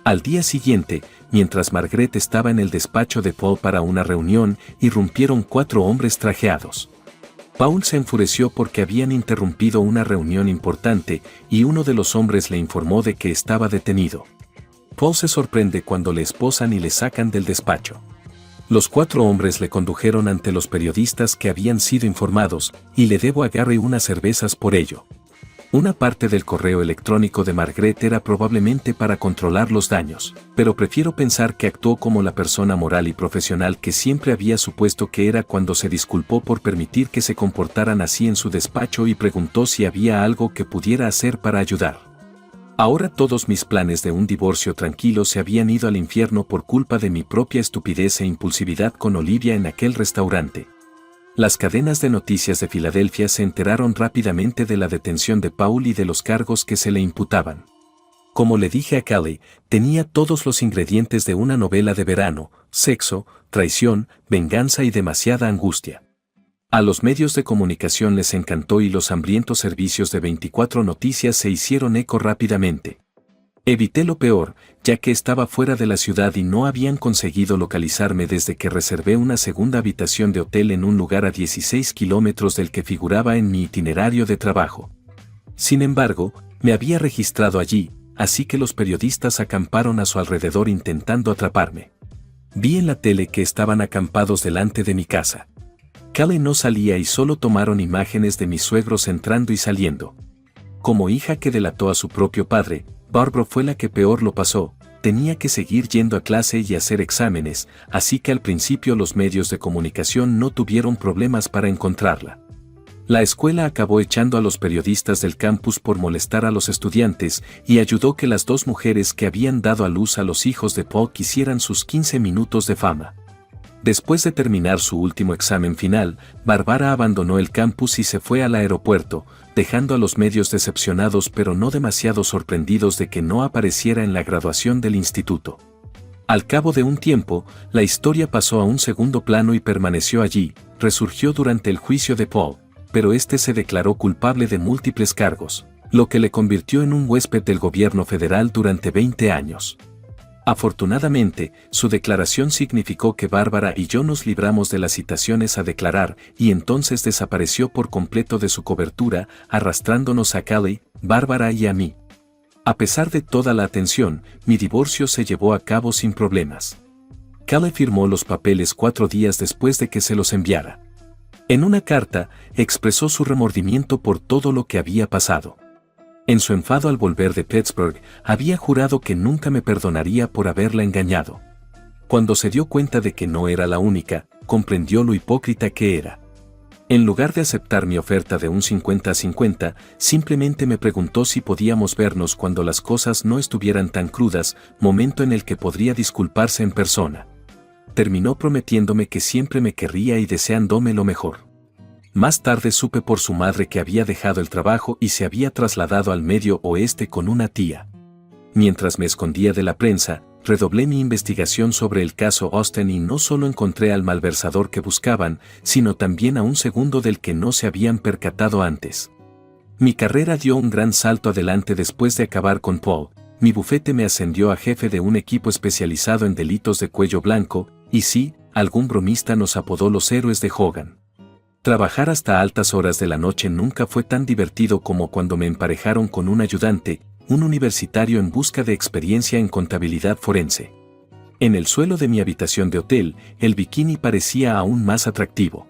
Al día siguiente, mientras Margaret estaba en el despacho de Paul para una reunión, irrumpieron 4 hombres trajeados. Paul se enfureció porque habían interrumpido una reunión importante y uno de los hombres le informó de que estaba detenido. Paul se sorprende cuando le esposan y le sacan del despacho. Los 4 hombres le condujeron ante los periodistas que habían sido informados y le debo a Gary unas cervezas por ello. Una parte del correo electrónico de Margaret era probablemente para controlar los daños, pero prefiero pensar que actuó como la persona moral y profesional que siempre había supuesto que era cuando se disculpó por permitir que se comportaran así en su despacho y preguntó si había algo que pudiera hacer para ayudar. Ahora todos mis planes de un divorcio tranquilo se habían ido al infierno por culpa de mi propia estupidez e impulsividad con Olivia en aquel restaurante. Las cadenas de noticias de Filadelfia se enteraron rápidamente de la detención de Paul y de los cargos que se le imputaban. Como le dije a Callie, tenía todos los ingredientes de una novela de verano: sexo, traición, venganza y demasiada angustia. A los medios de comunicación les encantó y los hambrientos servicios de 24 Noticias se hicieron eco rápidamente. Evité lo peor, ya que estaba fuera de la ciudad y no habían conseguido localizarme desde que reservé una segunda habitación de hotel en un lugar a 16 kilómetros del que figuraba en mi itinerario de trabajo. Sin embargo, me había registrado allí, así que los periodistas acamparon a su alrededor intentando atraparme. Vi en la tele que estaban acampados delante de mi casa. Callie no salía y solo tomaron imágenes de mis suegros entrando y saliendo. Como hija que delató a su propio padre, Barbara fue la que peor lo pasó. Tenía que seguir yendo a clase y hacer exámenes, así que al principio los medios de comunicación no tuvieron problemas para encontrarla. La escuela acabó echando a los periodistas del campus por molestar a los estudiantes y ayudó que las 2 mujeres que habían dado a luz a los hijos de Paul quisieran sus 15 minutos de fama. Después de terminar su último examen final, Barbara abandonó el campus y se fue al aeropuerto, dejando a los medios decepcionados pero no demasiado sorprendidos de que no apareciera en la graduación del instituto. Al cabo de un tiempo, la historia pasó a un segundo plano y permaneció allí. Resurgió durante el juicio de Paul, pero este se declaró culpable de múltiples cargos, lo que le convirtió en un huésped del gobierno federal durante 20 años. Afortunadamente, su declaración significó que Barbara y yo nos libramos de las citaciones a declarar y entonces desapareció por completo de su cobertura, arrastrándonos a Callie, Barbara y a mí. A pesar de toda la atención, mi divorcio se llevó a cabo sin problemas. Callie firmó los papeles 4 días después de que se los enviara. En una carta, expresó su remordimiento por todo lo que había pasado. En su enfado al volver de Pittsburgh, había jurado que nunca me perdonaría por haberla engañado. Cuando se dio cuenta de que no era la única, comprendió lo hipócrita que era. En lugar de aceptar mi oferta de un 50-50, simplemente me preguntó si podíamos vernos cuando las cosas no estuvieran tan crudas, momento en el que podría disculparse en persona. Terminó prometiéndome que siempre me querría y deseándome lo mejor. Más tarde supe por su madre que había dejado el trabajo y se había trasladado al Medio Oeste con una tía. Mientras me escondía de la prensa, redoblé mi investigación sobre el caso Austin y no solo encontré al malversador que buscaban, sino también a un segundo del que no se habían percatado antes. Mi carrera dio un gran salto adelante después de acabar con Paul. Mi bufete me ascendió a jefe de un equipo especializado en delitos de cuello blanco, y sí, algún bromista nos apodó los héroes de Hogan. Trabajar hasta altas horas de la noche nunca fue tan divertido como cuando me emparejaron con un ayudante, un universitario en busca de experiencia en contabilidad forense. En el suelo de mi habitación de hotel, el bikini parecía aún más atractivo.